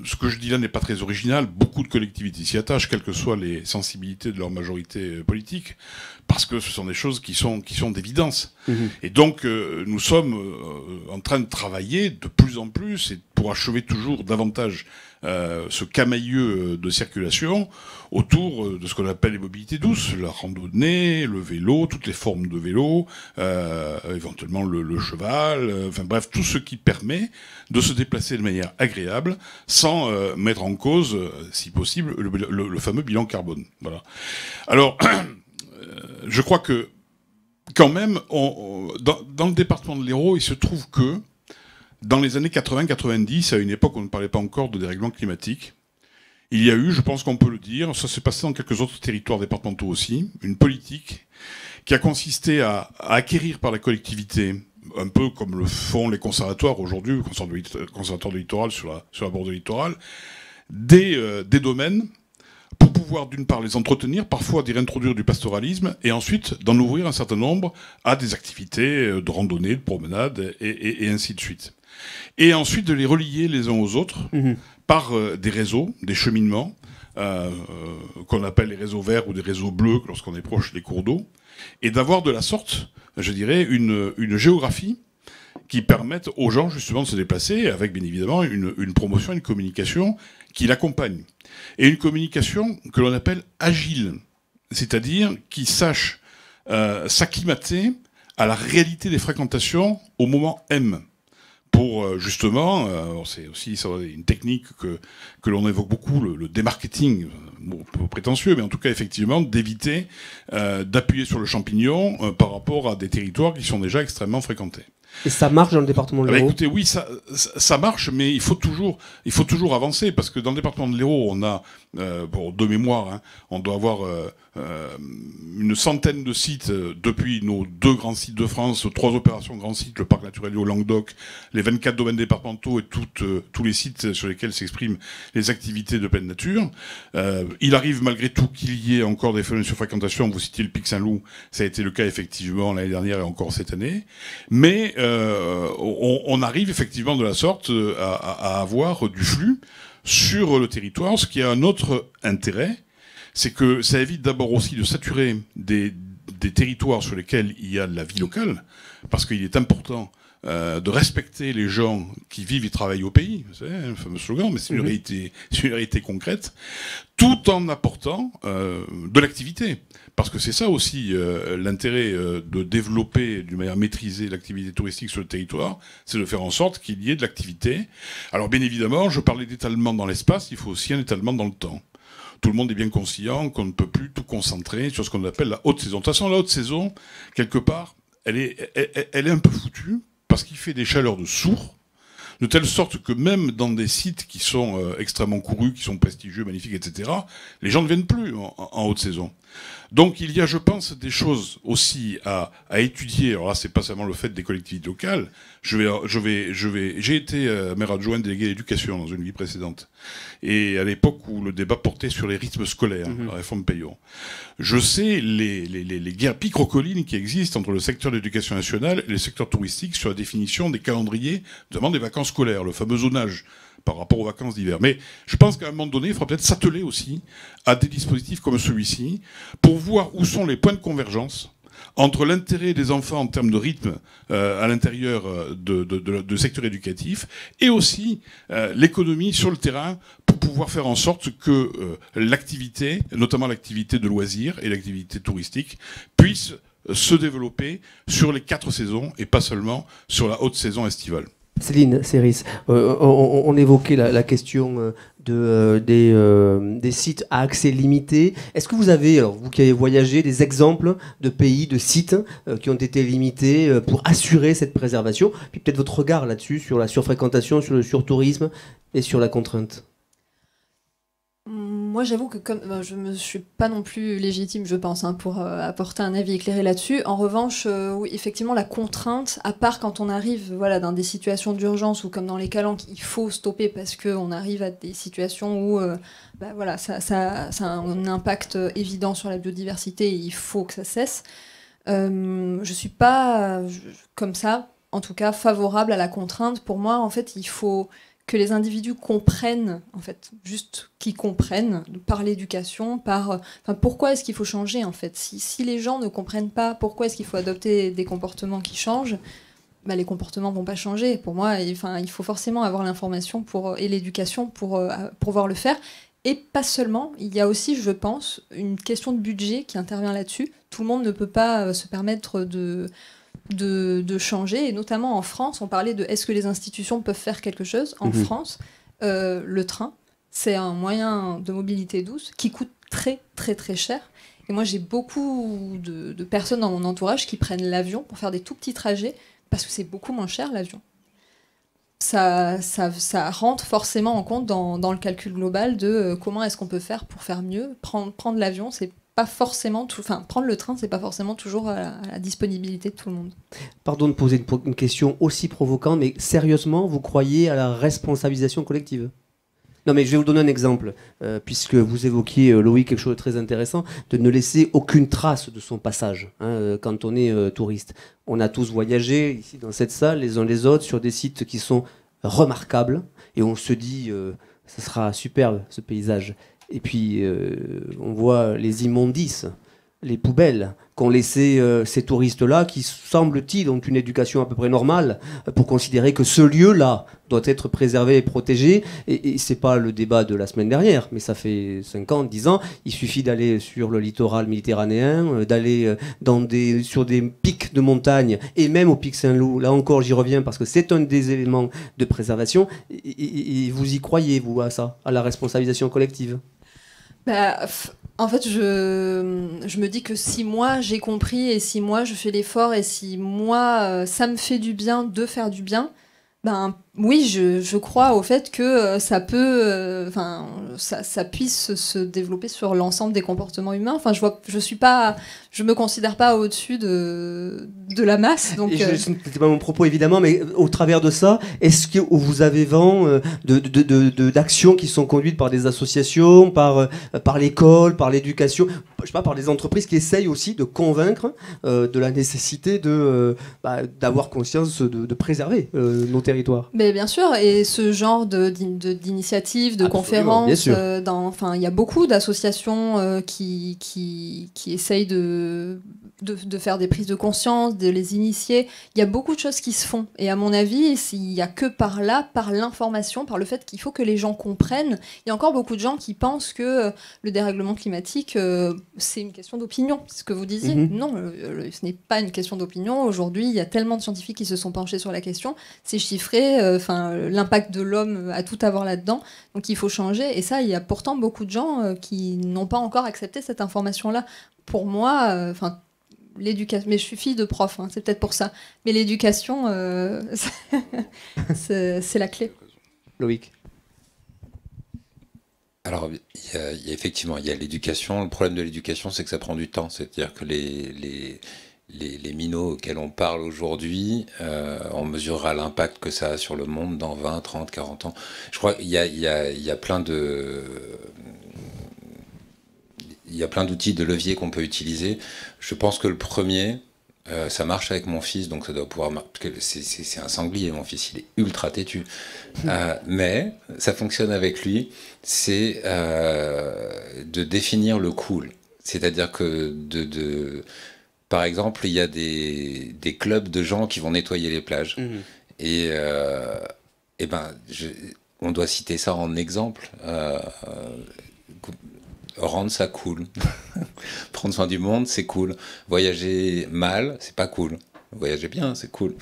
[SPEAKER 4] ce que je dis là n'est pas très original. Beaucoup de collectivités s'y attachent, quelles que soient les sensibilités de leur majorité politique, parce que ce sont des choses qui sont d'évidence. Et donc, nous sommes en train de travailler de plus en plus, et pour achever toujours davantage ce camailleux de circulation autour de ce qu'on appelle les mobilités douces, la randonnée, le vélo, toutes les formes de vélo, éventuellement le cheval, enfin bref, tout ce qui permet de se déplacer de manière agréable sans mettre en cause, si possible, le fameux bilan carbone. Voilà. Alors, je crois que quand même, dans le département de l'Hérault, il se trouve que dans les années 80-90, à une époque où on ne parlait pas encore de dérèglement climatique, il y a eu, je pense qu'on peut le dire, ça s'est passé dans quelques autres territoires départementaux aussi, une politique qui a consisté à acquérir par la collectivité, un peu comme le font les conservatoires aujourd'hui, le conservatoire du littoral sur la bord du littoral, des domaines pour pouvoir d'une part les entretenir, parfois d'y réintroduire du pastoralisme, et ensuite d'en ouvrir un certain nombre à des activités de randonnée, de promenade, et ainsi de suite. Et ensuite de les relier les uns aux autres par des réseaux, des cheminements, qu'on appelle les réseaux verts ou des réseaux bleus lorsqu'on est proche des cours d'eau, et d'avoir de la sorte, je dirais, une géographie qui permette aux gens justement de se déplacer, avec bien évidemment une promotion, une communication qui l'accompagne. Et une communication que l'on appelle agile, c'est-à-dire qui sache s'acclimater à la réalité des fréquentations au moment M. Pour justement, c'est aussi une technique que l'on évoque beaucoup, le démarketing, bon, un peu prétentieux, mais en tout cas effectivement d'éviter d'appuyer sur le champignon par rapport à des territoires qui sont déjà extrêmement fréquentés.
[SPEAKER 1] Et ça marche dans le département de l'Hérault ?
[SPEAKER 4] Écoutez, oui, ça marche, mais il faut toujours avancer, parce que dans le département de l'Hérault, on a, pour de mémoire, on doit avoir une centaine de sites depuis nos 2 grands sites de France, 3 opérations grands sites, le parc naturel au Languedoc, les 24 domaines départementaux et tous les sites sur lesquels s'expriment les activités de pleine nature. Il arrive malgré tout qu'il y ait encore des phénomènes de surfréquentation. Vous citiez le Pic Saint-Loup, ça a été le cas effectivement l'année dernière et encore cette année. Mais on arrive effectivement de la sorte à avoir du flux sur le territoire, ce qui a un autre intérêt, c'est que ça évite d'abord aussi de saturer des territoires sur lesquels il y a de la vie locale, parce qu'il est important de respecter les gens qui vivent et travaillent au pays, c'est un fameux slogan, mais c'est une réalité concrète, tout en apportant de l'activité. Parce que c'est ça aussi l'intérêt de développer d'une manière maîtrisée l'activité touristique sur le territoire, c'est de faire en sorte qu'il y ait de l'activité. Alors bien évidemment, je parlais d'étalement dans l'espace, il faut aussi un étalement dans le temps. Tout le monde est bien conscient qu'on ne peut plus tout concentrer sur ce qu'on appelle la haute saison. De toute façon, la haute saison, quelque part, elle est un peu foutue, parce qu'il fait des chaleurs de sourd, de telle sorte que même dans des sites qui sont extrêmement courus, qui sont prestigieux, magnifiques, etc., les gens ne viennent plus en haute saison. Donc il y a, je pense, des choses aussi à étudier. Alors là, c'est pas seulement le fait des collectivités locales. J'ai été maire adjoint délégué à l'éducation dans une vie précédente. Et à l'époque où le débat portait sur les rythmes scolaires, la réforme Peillon. Je sais les guerres picrocolines qui existent entre le secteur de l'éducation nationale et le secteur touristique sur la définition des calendriers, notamment des vacances scolaires, le fameux zonage par rapport aux vacances d'hiver. Mais je pense qu'à un moment donné, il faudra peut-être s'atteler aussi à des dispositifs comme celui-ci pour voir où sont les points de convergence entre l'intérêt des enfants en termes de rythme à l'intérieur de secteur éducatif et aussi l'économie sur le terrain pour pouvoir faire en sorte que l'activité, notamment l'activité de loisirs et l'activité touristique, puisse se développer sur les 4 saisons et pas seulement sur la haute saison estivale.
[SPEAKER 1] Céline Séris, on évoquait la question des sites à accès limité. Est-ce que vous avez, alors vous qui avez voyagé, des exemples de pays, de sites qui ont été limités pour assurer cette préservation? Puis peut-être votre regard là-dessus, sur la surfréquentation, sur le surtourisme et sur la contrainte.
[SPEAKER 2] Moi, j'avoue que je ne suis pas non plus légitime, je pense, pour apporter un avis éclairé là-dessus. En revanche, oui, effectivement, la contrainte, à part quand on arrive dans des situations d'urgence ou comme dans les calanques, il faut stopper parce qu'on arrive à des situations où ça a un impact évident sur la biodiversité et il faut que ça cesse. Je ne suis pas, comme ça, en tout cas, favorable à la contrainte. Pour moi, en fait, il faut que les individus comprennent, en fait, juste qu'ils comprennent par l'éducation, pourquoi est-ce qu'il faut changer, en fait. Si les gens ne comprennent pas pourquoi est-ce qu'il faut adopter des comportements qui changent, les comportements vont pas changer. Pour moi, il faut forcément avoir l'information et l'éducation pour pouvoir le faire. Et pas seulement, il y a aussi, je pense, une question de budget qui intervient là-dessus. Tout le monde ne peut pas se permettre de changer, et notamment en France, on parlait de est-ce que les institutions peuvent faire quelque chose. En France, le train, c'est un moyen de mobilité douce qui coûte très très très cher. Et moi, j'ai beaucoup de personnes dans mon entourage qui prennent l'avion pour faire des tout petits trajets parce que c'est beaucoup moins cher l'avion. Ça rentre forcément en compte dans le calcul global de comment est-ce qu'on peut faire pour faire mieux. Prendre l'avion, c'est pas forcément prendre le train, c'est pas forcément toujours à la disponibilité de tout le monde.
[SPEAKER 1] Pardon de poser une question aussi provocante, mais sérieusement, vous croyez à la responsabilisation collective? Non, mais je vais vous donner un exemple, puisque vous évoquiez, Loïc, quelque chose de très intéressant, de ne laisser aucune trace de son passage quand on est touriste. On a tous voyagé ici dans cette salle, les uns les autres, sur des sites qui sont remarquables, et on se dit, ça sera superbe ce paysage. Et puis, on voit les immondices, les poubelles qu'ont laissé ces touristes-là, qui, semble-t-il, ont une éducation à peu près normale pour considérer que ce lieu-là doit être préservé et protégé. Et c'est pas le débat de la semaine dernière, mais ça fait 5 ans, 10 ans. Il suffit d'aller sur le littoral méditerranéen, d'aller sur des pics de montagne, et même au pic Saint-Loup. Là encore, j'y reviens parce que c'est un des éléments de préservation. Et vous y croyez, vous, à ça, à la responsabilisation collective?
[SPEAKER 2] En fait, je me dis que si moi j'ai compris et si moi je fais l'effort et si moi ça me fait du bien de faire du bien, oui, je crois au fait que ça peut, ça puisse se développer sur l'ensemble des comportements humains. Enfin, je me considère pas au-dessus de la masse. Donc,
[SPEAKER 1] c'était pas mon propos évidemment, mais au travers de ça, est-ce que vous avez vent d'actions qui sont conduites par des associations, par l'école, par l'éducation, je sais pas, par des entreprises qui essayent aussi de convaincre de la nécessité d'avoir conscience de préserver nos territoires?
[SPEAKER 2] Mais bien sûr, et ce genre d'initiatives, de conférences, il y a beaucoup d'associations qui essayent de faire des prises de conscience, de les initier. Il y a beaucoup de choses qui se font. Et à mon avis, il n'y a que par l'information, par le fait qu'il faut que les gens comprennent. Il y a encore beaucoup de gens qui pensent que le dérèglement climatique, c'est une question d'opinion. C'est ce que vous disiez. Non, ce n'est pas une question d'opinion. Aujourd'hui, il y a tellement de scientifiques qui se sont penchés sur la question. C'est chiffré. L'impact de l'homme a tout à voir là-dedans. Donc il faut changer. Et ça, il y a pourtant beaucoup de gens qui n'ont pas encore accepté cette information-là. Pour moi, l'éducation, mais je suis fille de prof, c'est peut-être pour ça. Mais l'éducation, c'est la clé.
[SPEAKER 1] Loïc.
[SPEAKER 3] Alors, effectivement, il y a l'éducation. Le problème de l'éducation, c'est que ça prend du temps. C'est-à-dire que les minots auxquels on parle aujourd'hui, on mesurera l'impact que ça a sur le monde dans 20, 30, 40 ans. Je crois qu'il y a plein d'outils, de leviers qu'on peut utiliser. Je pense que le premier, ça marche avec mon fils, donc ça doit pouvoir marcher. Parce que c'est un sanglier, mon fils, il est ultra têtu. Mais ça fonctionne avec lui, c'est de définir le cool. C'est-à-dire que par exemple, il y a des clubs de gens qui vont nettoyer les plages. Et on doit citer ça en exemple. Rendre ça cool. Prendre soin du monde, c'est cool. Voyager mal, c'est pas cool. voyagez bien, c'est cool.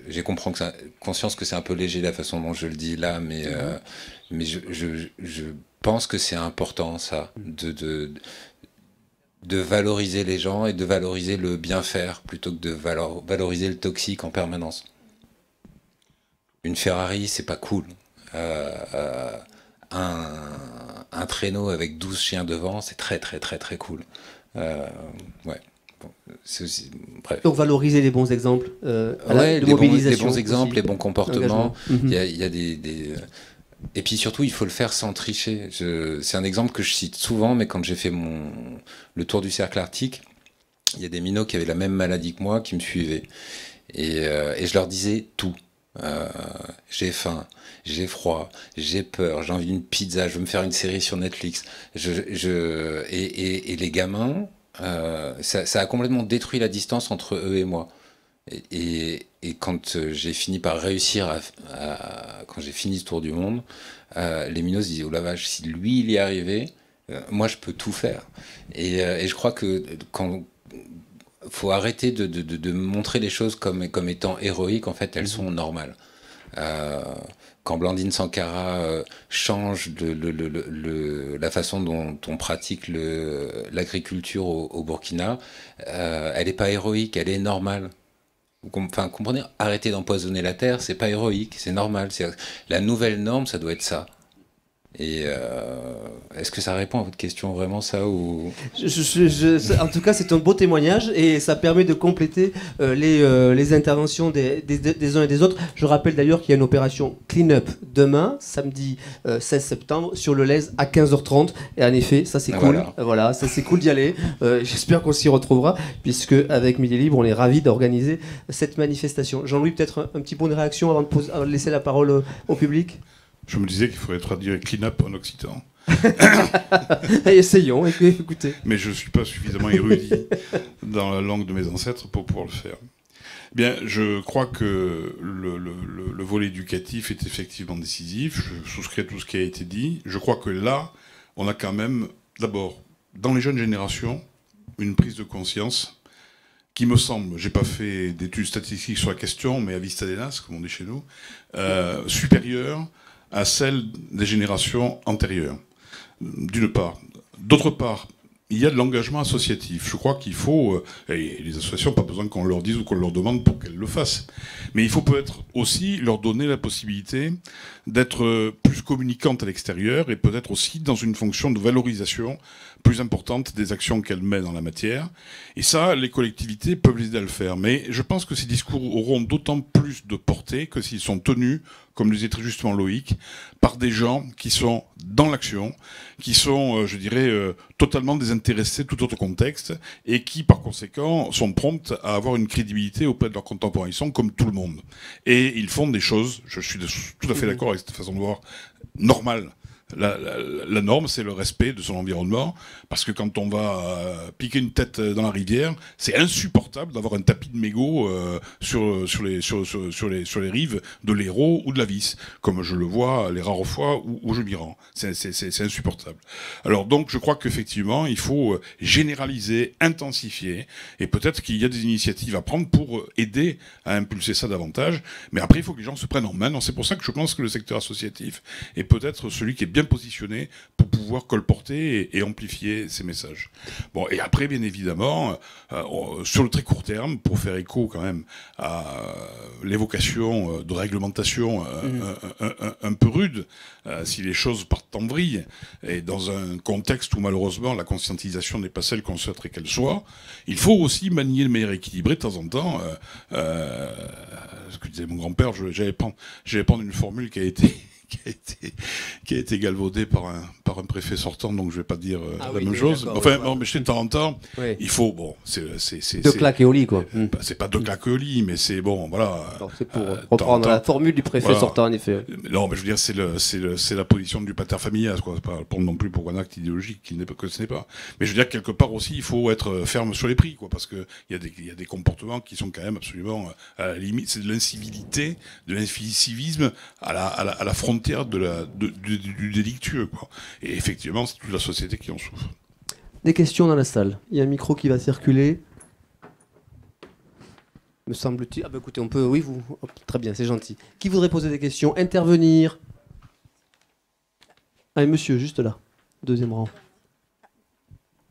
[SPEAKER 3] J'ai conscience que c'est un peu léger la façon dont je le dis là, mais je pense que c'est important, ça, de valoriser les gens et de valoriser le bien faire plutôt que de valoriser le toxique en permanence. Une Ferrari, c'est pas cool. Un traîneau avec 12 chiens devant, c'est très très très très cool. Ouais. Bon, c'est aussi, bref.
[SPEAKER 1] Donc valoriser les bons exemples,
[SPEAKER 3] les bons exemples, les bons comportements. Il y a des et puis surtout, il faut le faire sans tricher. C'est un exemple que je cite souvent, mais quand j'ai fait le tour du cercle arctique, il y a des minots qui avaient la même maladie que moi qui me suivaient. Et je leur disais tout. J'ai faim, j'ai froid, j'ai peur, j'ai envie d'une pizza, je veux me faire une série sur Netflix. Et les gamins, ça a complètement détruit la distance entre eux et moi. Et quand j'ai fini par réussir quand j'ai fini ce tour du monde, les minots se disaient, oh la vache, si lui il y est arrivé, moi je peux tout faire. Et je crois que faut arrêter de montrer les choses comme étant héroïques. En fait, elles sont normales. Quand Blandine Sankara change la façon dont on pratique l'agriculture au Burkina, elle n'est pas héroïque, elle est normale. Enfin, comprenez, arrêter d'empoisonner la terre, c'est pas héroïque, c'est normal. La nouvelle norme, ça doit être ça. Et est-ce que ça répond à votre question vraiment, ça ou...
[SPEAKER 1] En tout cas, c'est un beau témoignage et ça permet de compléter les interventions des uns et des autres. Je rappelle d'ailleurs qu'il y a une opération Clean-up demain, samedi 16 septembre, sur le Lez à 15h30. Et en effet, ça c'est cool. Voilà, ça c'est cool d'y aller. J'espère qu'on s'y retrouvera, puisque avec Midi Libre, on est ravis d'organiser cette manifestation. Jean-Louis, peut-être un petit point de réaction avant de laisser la parole au public.
[SPEAKER 4] Je me disais qu'il faudrait traduire clean-up en occitan.
[SPEAKER 1] Essayons, écoutez.
[SPEAKER 4] Mais je ne suis pas suffisamment érudit dans la langue de mes ancêtres pour pouvoir le faire. Bien, je crois que le volet éducatif est effectivement décisif. Je souscris à tout ce qui a été dit. Je crois que là, on a quand même, d'abord, dans les jeunes générations, une prise de conscience qui me semble, j'ai pas fait d'études statistiques sur la question, mais à vista denas, comme on dit chez nous, supérieure à celle des générations antérieures, d'une part. D'autre part, il y a de l'engagement associatif. Je crois qu'il faut, et les associations, pas besoin qu'on leur dise ou qu'on leur demande pour qu'elles le fassent, mais il faut peut-être aussi leur donner la possibilité d'être plus communicantes à l'extérieur et peut-être aussi dans une fonction de valorisation plus importante des actions qu'elles mènent dans la matière. Et ça, les collectivités peuvent les aider à le faire. Mais je pense que ces discours auront d'autant plus de portée que s'ils sont tenus, comme le disait très justement Loïc, par des gens qui sont dans l'action, qui sont, je dirais, totalement désintéressés de tout autre contexte, et qui, par conséquent, sont promptes à avoir une crédibilité auprès de leurs contemporains. Ils sont comme tout le monde. Et ils font des choses, je suis tout à fait d'accord avec cette façon de voir, normales. La norme, c'est le respect de son environnement, parce que quand on va piquer une tête dans la rivière, c'est insupportable d'avoir un tapis de mégots sur les rives de l'Hérault ou de la Vis, comme je le vois les rares fois où je m'y rends. C'est insupportable. Alors donc, je crois qu'effectivement, il faut généraliser, intensifier, et peut-être qu'il y a des initiatives à prendre pour aider à impulser ça davantage, mais après, il faut que les gens se prennent en main. Donc, c'est pour ça que je pense que le secteur associatif est peut-être celui qui est bien positionné pour pouvoir colporter et amplifier ces messages. Bon, et après, bien évidemment, sur le très court terme, pour faire écho quand même à l'évocation de réglementation un peu rude, si les choses partent en vrille, et dans un contexte où malheureusement la conscientisation n'est pas celle qu'on souhaiterait qu'elle soit, il faut aussi manier le meilleur équilibré de temps en temps. Ce que disait mon grand-père, j'allais prendre une formule qui a été galvaudé par un préfet sortant, donc je vais pas dire la même chose. Enfin, bon, mais je sais, de temps en temps, il faut, bon, c'est
[SPEAKER 1] de claquer au lit, quoi.
[SPEAKER 4] C'est pas de claquer au lit, mais c'est bon, voilà.
[SPEAKER 1] C'est pour reprendre la formule du préfet sortant, en effet.
[SPEAKER 4] Non, mais je veux dire, c'est la position du pater familias, quoi. C'est pas pour non plus pour un acte idéologique que ce n'est pas. Mais je veux dire, quelque part aussi, il faut être ferme sur les prix, quoi, parce que il y a des comportements qui sont quand même absolument à la limite. C'est de l'incivilité, de l'incivisme à la frontière du délictueux, quoi. Et effectivement, c'est toute la société qui en souffre.
[SPEAKER 1] Des questions dans la salle. Il y a un micro qui va circuler. Me semble-t-il. Ah bah écoutez, on peut... Oui, vous... Hop, très bien, c'est gentil. Qui voudrait poser des questions? Intervenir? Allez, monsieur, juste là. Deuxième rang.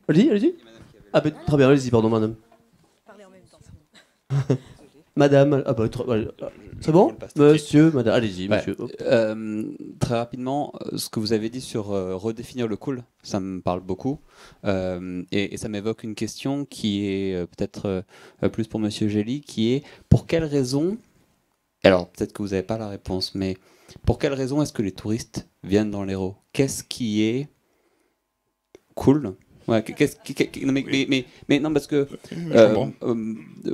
[SPEAKER 1] Allez-y, allez-y. Ah bah, très bien, allez-y, pardon, madame. Parlez en même temps. Madame, ah bah, c'est bon? Monsieur, madame, allez-y, monsieur.
[SPEAKER 5] Très rapidement, ce que vous avez dit sur redéfinir le cool, ça me parle beaucoup. Et ça m'évoque une question qui est peut-être plus pour monsieur Gély, qui est pour quelle raison, alors peut-être que vous n'avez pas la réponse, mais pour quelle raison est-ce que les touristes viennent dans l'Hérault? Qu'est-ce qui est cool? Ouais, mais non, parce que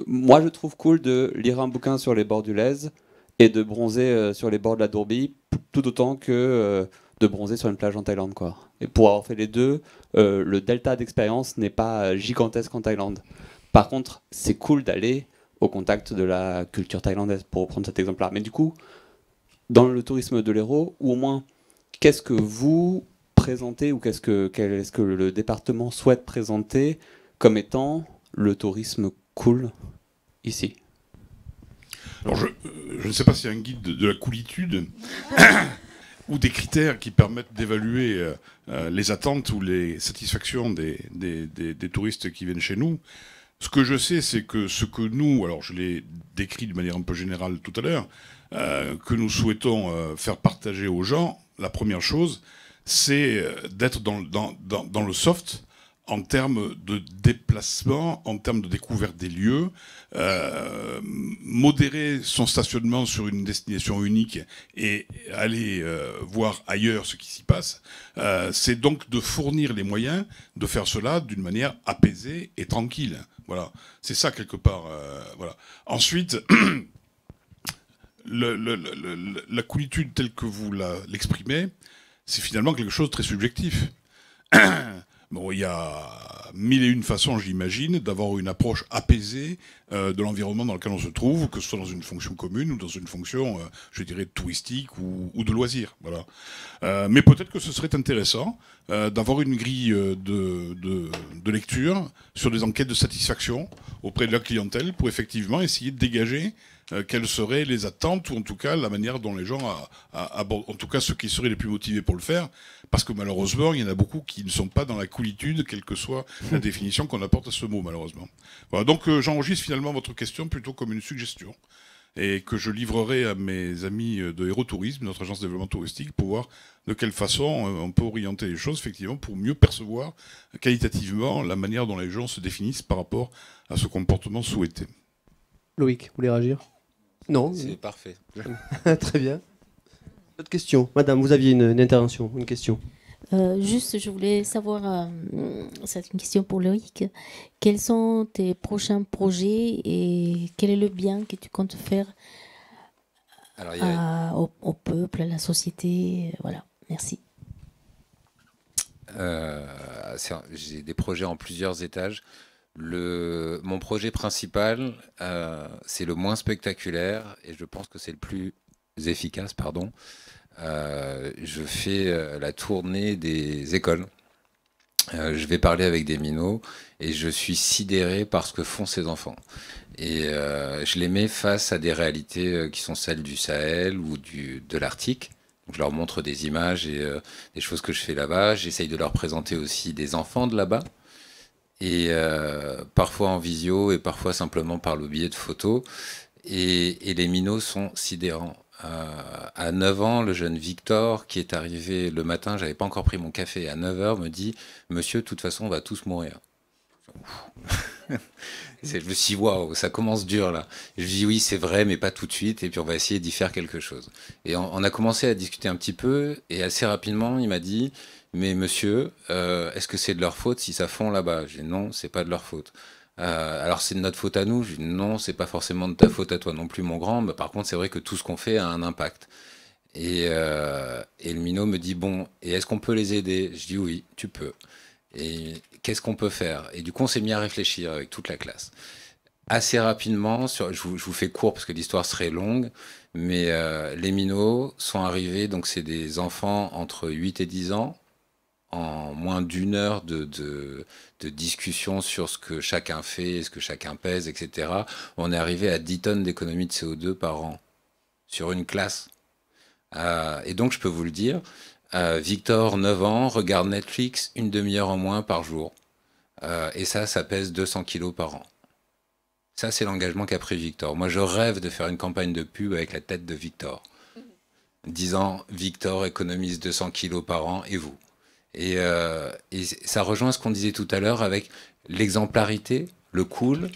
[SPEAKER 5] moi je trouve cool de lire un bouquin sur les bords du Lez et de bronzer sur les bords de la Dourbie tout autant que de bronzer sur une plage en Thaïlande, quoi. Et pour avoir fait les deux, le delta d'expérience n'est pas gigantesque en Thaïlande. Par contre, c'est cool d'aller au contact de la culture thaïlandaise, pour reprendre cet exemple-là. Mais du coup, dans le tourisme de l'Hérault, ou au moins, qu'est-ce que vous présenter ou est-ce que le département souhaite présenter comme étant le tourisme cool ici?
[SPEAKER 4] Alors je ne sais pas s'il y a un guide de la coolitude ou des critères qui permettent d'évaluer les attentes ou les satisfactions des touristes qui viennent chez nous. Ce que je sais, c'est que ce que nous, alors je l'ai décrit de manière un peu générale tout à l'heure, que nous souhaitons faire partager aux gens, la première chose, c'est d'être dans le soft en termes de déplacement, en termes de découverte des lieux, modérer son stationnement sur une destination unique et aller voir ailleurs ce qui s'y passe. C'est donc de fournir les moyens de faire cela d'une manière apaisée et tranquille. Voilà, c'est ça quelque part. Voilà. Ensuite, la coolitude telle que vous l'exprimez, c'est finalement quelque chose de très subjectif. Bon, il y a mille et une façons, j'imagine, d'avoir une approche apaisée de l'environnement dans lequel on se trouve, que ce soit dans une fonction commune ou dans une fonction, je dirais, touristique ou de loisir. Voilà. Mais peut-être que ce serait intéressant d'avoir une grille de lecture sur des enquêtes de satisfaction auprès de la clientèle pour effectivement essayer de dégager quelles seraient les attentes, ou en tout cas la manière dont les gens abordent, en tout cas ceux qui seraient les plus motivés pour le faire, parce que malheureusement il y en a beaucoup qui ne sont pas dans la coolitude, quelle que soit la définition qu'on apporte à ce mot, malheureusement. Voilà, donc j'enregistre finalement votre question plutôt comme une suggestion, et que je livrerai à mes amis de Hérault Tourisme, notre agence de développement touristique, pour voir de quelle façon on peut orienter les choses, effectivement, pour mieux percevoir qualitativement la manière dont les gens se définissent par rapport à ce comportement souhaité.
[SPEAKER 1] Loïc, vous voulez réagir? Non.
[SPEAKER 3] C'est parfait.
[SPEAKER 1] Très bien. Autre question. Madame, vous aviez une intervention, une question.
[SPEAKER 6] Juste, je voulais savoir, c'est une question pour Loïc, quels sont tes prochains projets et quel est le bien que tu comptes faire au peuple, à la société, voilà, merci.
[SPEAKER 3] J'ai des projets en plusieurs étages. Mon projet principal, c'est le moins spectaculaire et je pense que c'est le plus efficace, pardon. Je fais la tournée des écoles. Je vais parler avec des minots et je suis sidéré par ce que font ces enfants. Et je les mets face à des réalités qui sont celles du Sahel ou de l'Arctique. Donc, je leur montre des images et des choses que je fais là-bas. J'essaye de leur présenter aussi des enfants de là-bas. Et parfois en visio et parfois simplement par le biais de photos. Et les minots sont sidérants. À 9 ans, le jeune Victor, qui est arrivé le matin, j'avais pas encore pris mon café, à 9h, me dit « Monsieur, de toute façon, on va tous mourir. » Je me suis dit « Waouh, ça commence dur là. » Je lui dis « Oui, c'est vrai, mais pas tout de suite, et puis on va essayer d'y faire quelque chose. » Et on a commencé à discuter un petit peu, et assez rapidement, il m'a dit « Mais monsieur, est-ce que c'est de leur faute si ça fond là-bas ?» J'ai dit « Non, c'est pas de leur faute. » Alors c'est de notre faute à nous. Je dis non, c'est pas forcément de ta faute à toi non plus, mon grand. Mais par contre, c'est vrai que tout ce qu'on fait a un impact. Et le minot me dit bon, et est-ce qu'on peut les aider? Je dis oui, tu peux. Et qu'est-ce qu'on peut faire? Et du coup, on s'est mis à réfléchir avec toute la classe. Assez rapidement, je vous fais court parce que l'histoire serait longue, mais les minots sont arrivés, donc c'est des enfants entre 8 et 10 ans, en moins d'1 heure de discussion sur ce que chacun fait, ce que chacun pèse, etc., on est arrivé à 10 tonnes d'économie de CO2 par an sur une classe. Et donc, je peux vous le dire, Victor, 9 ans, regarde Netflix 1 demi-heure en moins par jour. Et ça pèse 200 kilos par an. Ça, c'est l'engagement qu'a pris Victor. Moi, je rêve de faire une campagne de pub avec la tête de Victor, disant Victor économise 200 kilos par an, et vous. Et ça rejoint ce qu'on disait tout à l'heure avec l'exemplarité, le cool,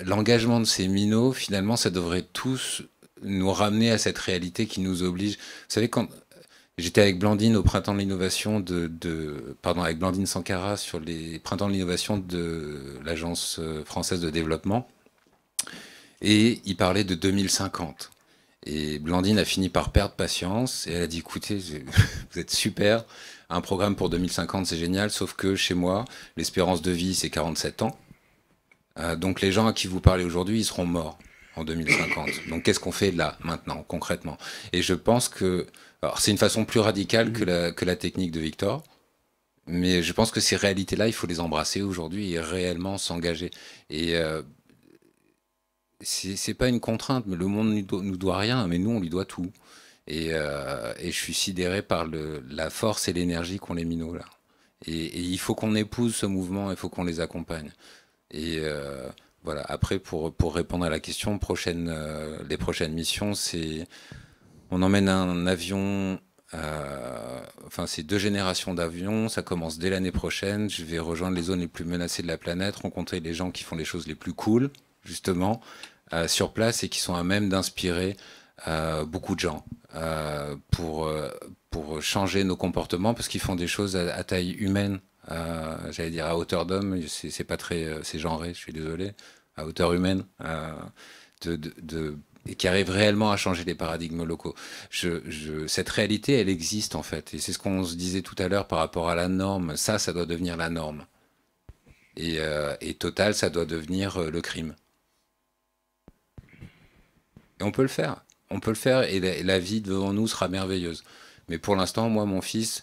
[SPEAKER 3] l'engagement de ces minots. Finalement, ça devrait tous nous ramener à cette réalité qui nous oblige. Vous savez, quand j'étais avec Blandine au Printemps de l'innovation avec Blandine Sankara sur les Printemps de l'innovation de l'Agence française de développement, et il parlait de 2050. Et Blandine a fini par perdre patience et elle a dit, écoutez, vous êtes super, un programme pour 2050 c'est génial, sauf que chez moi, l'espérance de vie c'est 47 ans. Donc les gens à qui vous parlez aujourd'hui, ils seront morts en 2050. Donc qu'est-ce qu'on fait là, maintenant, concrètement? Et je pense que, alors c'est une façon plus radicale que la technique de Victor, mais je pense que ces réalités-là, il faut les embrasser aujourd'hui et réellement s'engager. Et c'est pas une contrainte, mais le monde nous doit rien, mais nous on lui doit tout. Et je suis sidéré par la force et l'énergie qu'ont les minots là. Et il faut qu'on épouse ce mouvement, il faut qu'on les accompagne. Et voilà. Après, pour répondre à la question, les prochaines missions, c'est on emmène un avion. Enfin, c'est 2 générations d'avions. Ça commence dès l'année prochaine. Je vais rejoindre les zones les plus menacées de la planète, rencontrer les gens qui font les choses les plus cool, justement, sur place et qui sont à même d'inspirer beaucoup de gens pour changer nos comportements, parce qu'ils font des choses à taille humaine. J'allais dire à hauteur d'homme, c'est pas très, c'est genré, je suis désolé, à hauteur humaine, et qui arrive réellement à changer les paradigmes locaux. Cette réalité, elle existe en fait, et c'est ce qu'on se disait tout à l'heure par rapport à la norme. Ça doit devenir la norme, et Total, ça doit devenir le crime. Et on peut le faire, et la vie devant nous sera merveilleuse. Mais pour l'instant, moi, mon fils,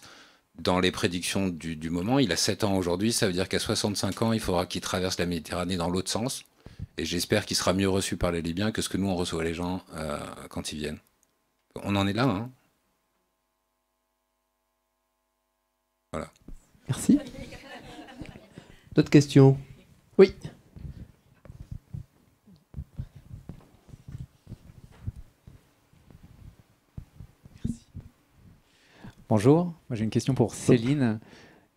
[SPEAKER 3] dans les prédictions du moment, il a 7 ans aujourd'hui, ça veut dire qu'à 65 ans, il faudra qu'il traverse la Méditerranée dans l'autre sens. Et j'espère qu'il sera mieux reçu par les Libyens que ce que nous, on reçoit les gens quand ils viennent. On en est là, hein. Voilà.
[SPEAKER 1] Merci. D'autres questions? Oui.
[SPEAKER 7] Bonjour, moi j'ai une question pour Céline.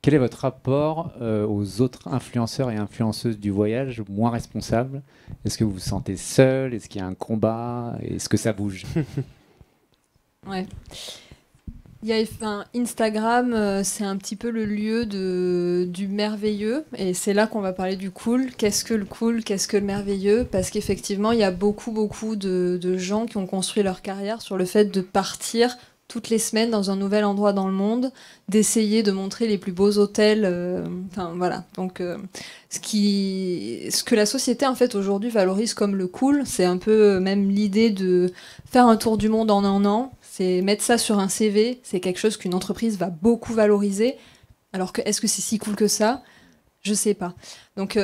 [SPEAKER 7] Quel est votre rapport aux autres influenceurs et influenceuses du voyage moins responsables? Est-ce que vous vous sentez seul? Est-ce qu'il y a un combat? Est-ce que ça bouge?
[SPEAKER 2] Ouais. Instagram, c'est un petit peu le lieu du merveilleux, et c'est là qu'on va parler du cool. Qu'est-ce que le cool? Qu'est-ce que le merveilleux? Parce qu'effectivement, il y a beaucoup de gens qui ont construit leur carrière sur le fait de partir toutes les semaines dans un nouvel endroit dans le monde, d'essayer de montrer les plus beaux hôtels. Voilà. Donc, ce que la société en fait aujourd'hui valorise comme le cool, c'est un peu même l'idée de faire un tour du monde en 1 an. C'est mettre ça sur un CV. C'est quelque chose qu'une entreprise va beaucoup valoriser. Alors que est-ce que c'est si cool que ça? Je sais pas. Donc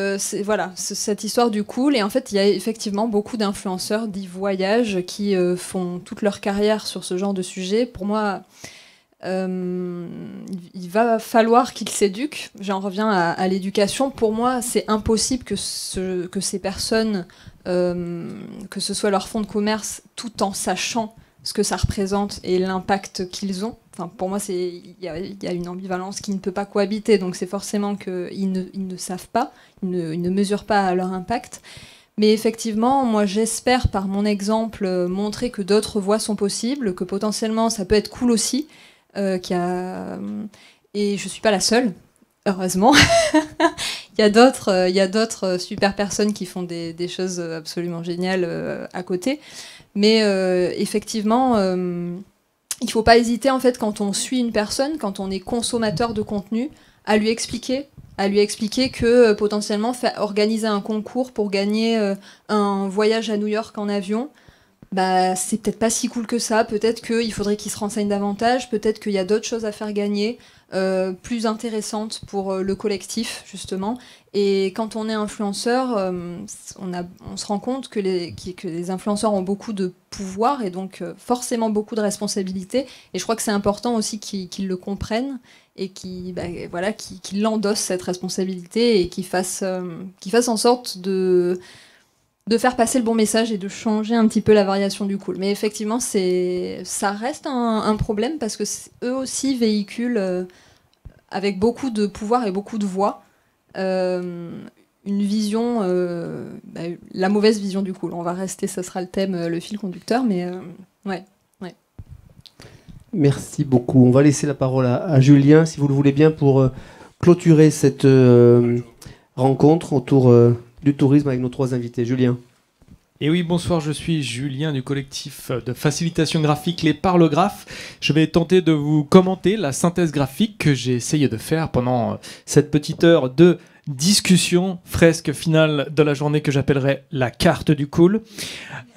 [SPEAKER 2] voilà, cette histoire du cool. Et en fait, il y a effectivement beaucoup d'influenceurs dits voyage qui font toute leur carrière sur ce genre de sujet. Pour moi, il va falloir qu'ils s'éduquent. J'en reviens à l'éducation. Pour moi, c'est impossible que ces personnes, que ce soit leur fonds de commerce, tout en sachant ce que ça représente et l'impact qu'ils ont. Enfin, pour moi, il y a une ambivalence qui ne peut pas cohabiter, donc c'est forcément qu'ils ne savent pas, ils ne mesurent pas leur impact. Mais effectivement, moi j'espère par mon exemple montrer que d'autres voies sont possibles, que potentiellement ça peut être cool aussi, et je suis pas la seule, heureusement. Il y a d'autres super personnes qui font des choses absolument géniales à côté. Mais effectivement, il ne faut pas hésiter, en fait, quand on suit une personne, quand on est consommateur de contenu, à lui expliquer que potentiellement organiser un concours pour gagner un voyage à New York en avion, c'est peut-être pas si cool que ça, peut-être qu'il faudrait qu'ils se renseignent davantage, peut-être qu'il y a d'autres choses à faire gagner, plus intéressantes pour le collectif, justement. Et quand on est influenceur, on se rend compte que les influenceurs ont beaucoup de pouvoir et donc forcément beaucoup de responsabilités. Et je crois que c'est important aussi qu'ils le comprennent et qu'ils endossent cette responsabilité et qu'ils fassent en sorte de faire passer le bon message et de changer un petit peu la variation du cool. Mais effectivement, ça reste un problème parce que eux aussi véhiculent avec beaucoup de pouvoir et beaucoup de voix une vision, la mauvaise vision du cool. On va rester, ça sera le thème, le fil conducteur, mais ouais.
[SPEAKER 1] Merci beaucoup. On va laisser la parole à Julien, si vous le voulez bien, pour clôturer cette rencontre autour du tourisme avec nos 3 invités. Julien.
[SPEAKER 8] Et oui, bonsoir, je suis Julien du collectif de facilitation graphique Les Parlographes. Je vais tenter de vous commenter la synthèse graphique que j'ai essayé de faire pendant cette petite heure de discussion, fresque finale de la journée que j'appellerai la carte du cool.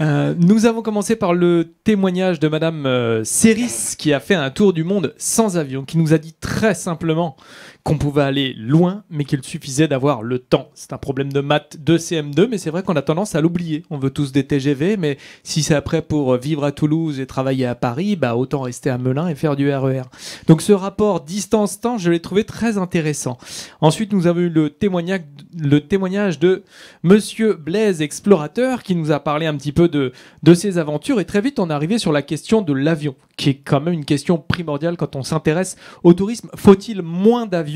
[SPEAKER 8] Nous avons commencé par le témoignage de Madame Séris qui a fait un tour du monde sans avion, qui nous a dit très simplement qu'on pouvait aller loin, mais qu'il suffisait d'avoir le temps. C'est un problème de maths de CM2, mais c'est vrai qu'on a tendance à l'oublier. On veut tous des TGV, mais si c'est après pour vivre à Toulouse et travailler à Paris, autant rester à Melun et faire du RER. Donc ce rapport distance-temps, je l'ai trouvé très intéressant. Ensuite, nous avons eu le témoignage de Monsieur Blaise, explorateur, qui nous a parlé un petit peu de ses aventures, et très vite on est arrivé sur la question de l'avion, qui est quand même une question primordiale quand on s'intéresse au tourisme. Faut-il moins d'avions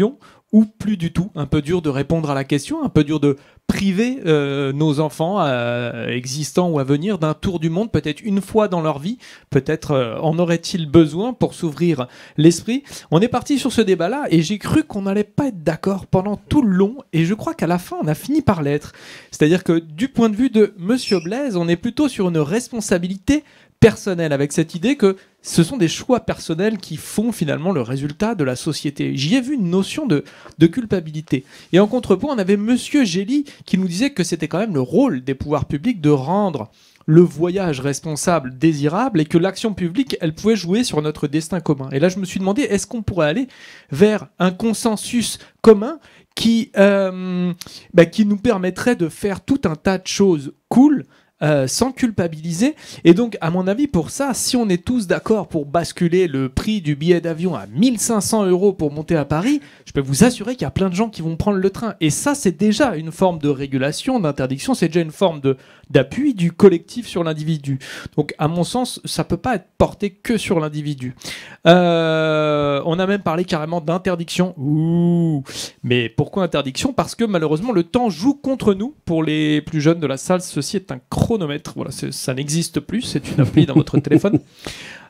[SPEAKER 8] ou plus du tout? Un peu dur de répondre à la question, un peu dur de priver nos enfants existants ou à venir d'un tour du monde, peut-être une fois dans leur vie, peut-être en aurait-il besoin pour s'ouvrir l'esprit. On est parti sur ce débat-là et j'ai cru qu'on n'allait pas être d'accord pendant tout le long, et je crois qu'à la fin on a fini par l'être. C'est-à-dire que du point de vue de Monsieur Blaise, on est plutôt sur une responsabilité personnelle, avec cette idée que ce sont des choix personnels qui font finalement le résultat de la société. J'y ai vu une notion de culpabilité. Et en contrepoint, on avait Monsieur Gély qui nous disait que c'était quand même le rôle des pouvoirs publics de rendre le voyage responsable désirable, et que l'action publique, elle pouvait jouer sur notre destin commun. Et là, je me suis demandé, est-ce qu'on pourrait aller vers un consensus commun qui nous permettrait de faire tout un tas de choses cool, sans culpabiliser. Et donc, à mon avis, pour ça, si on est tous d'accord pour basculer le prix du billet d'avion à 1 500 € pour monter à Paris, je peux vous assurer qu'il y a plein de gens qui vont prendre le train. Et ça, c'est déjà une forme de régulation, d'interdiction, c'est déjà une forme d'appui du collectif sur l'individu. Donc, à mon sens, ça peut pas être porté que sur l'individu. On a même parlé carrément d'interdiction. Ouh. Mais pourquoi interdiction? Parce que malheureusement, le temps joue contre nous. Pour les plus jeunes de la salle, ceci est un chronomètre. Voilà, ça n'existe plus, c'est une appli dans votre téléphone.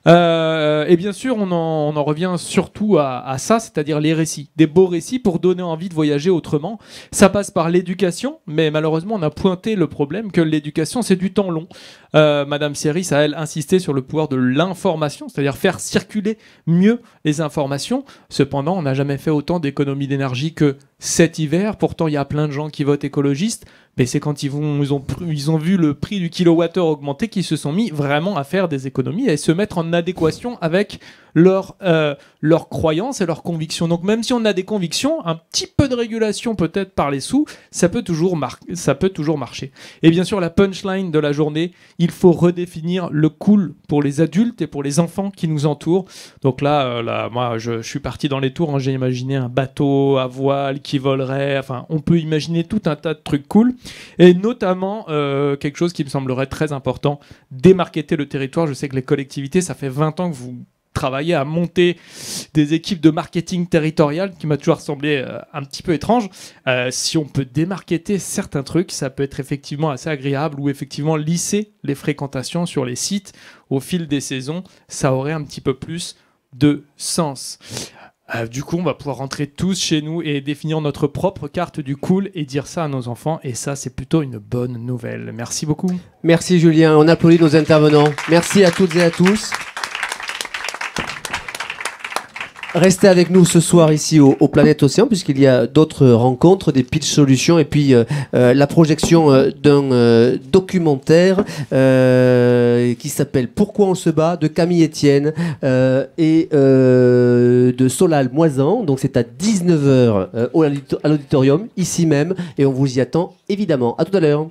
[SPEAKER 8] Et bien sûr, on en revient surtout à ça, c'est-à-dire les récits, des beaux récits pour donner envie de voyager autrement. Ça passe par l'éducation, mais malheureusement, on a pointé le problème que l'éducation, c'est du temps long. Madame Séris a, elle, insisté sur le pouvoir de l'information, c'est-à-dire faire circuler mieux les informations. Cependant, on n'a jamais fait autant d'économies d'énergie que cet hiver. Pourtant, il y a plein de gens qui votent écologistes, mais c'est quand ils ont vu le prix du kilowattheure augmenter qu'ils se sont mis vraiment à faire des économies et se mettre en adéquation avec leurs croyances et leurs convictions. Donc même si on a des convictions, un petit peu de régulation peut-être par les sous, ça peut toujours marcher. Et bien sûr, la punchline de la journée, il faut redéfinir le cool pour les adultes et pour les enfants qui nous entourent. Donc là moi je suis parti dans les tours, hein, j'ai imaginé un bateau à voile qui volerait, enfin on peut imaginer tout un tas de trucs cool, et notamment quelque chose qui me semblerait très important, démarketer le territoire. Je sais que les collectivités, ça fait 20 ans que vous travailler à monter des équipes de marketing territorial, qui m'a toujours semblé un petit peu étrange. Si on peut démarketer certains trucs, ça peut être effectivement assez agréable, ou effectivement lisser les fréquentations sur les sites au fil des saisons, ça aurait un petit peu plus de sens. Du coup, on va pouvoir rentrer tous chez nous et définir notre propre carte du cool et dire ça à nos enfants, et ça, c'est plutôt une bonne nouvelle. Merci beaucoup.
[SPEAKER 1] Merci Julien, on applaudit nos intervenants. Merci à toutes et à tous. Restez avec nous ce soir ici au Planète Océan, puisqu'il y a d'autres rencontres, des pitch solutions, et puis la projection d'un documentaire qui s'appelle Pourquoi on se bat, de Camille Etienne et de Solal Moisan. Donc c'est à 19h à l'auditorium, ici même, et on vous y attend évidemment. À tout à l'heure.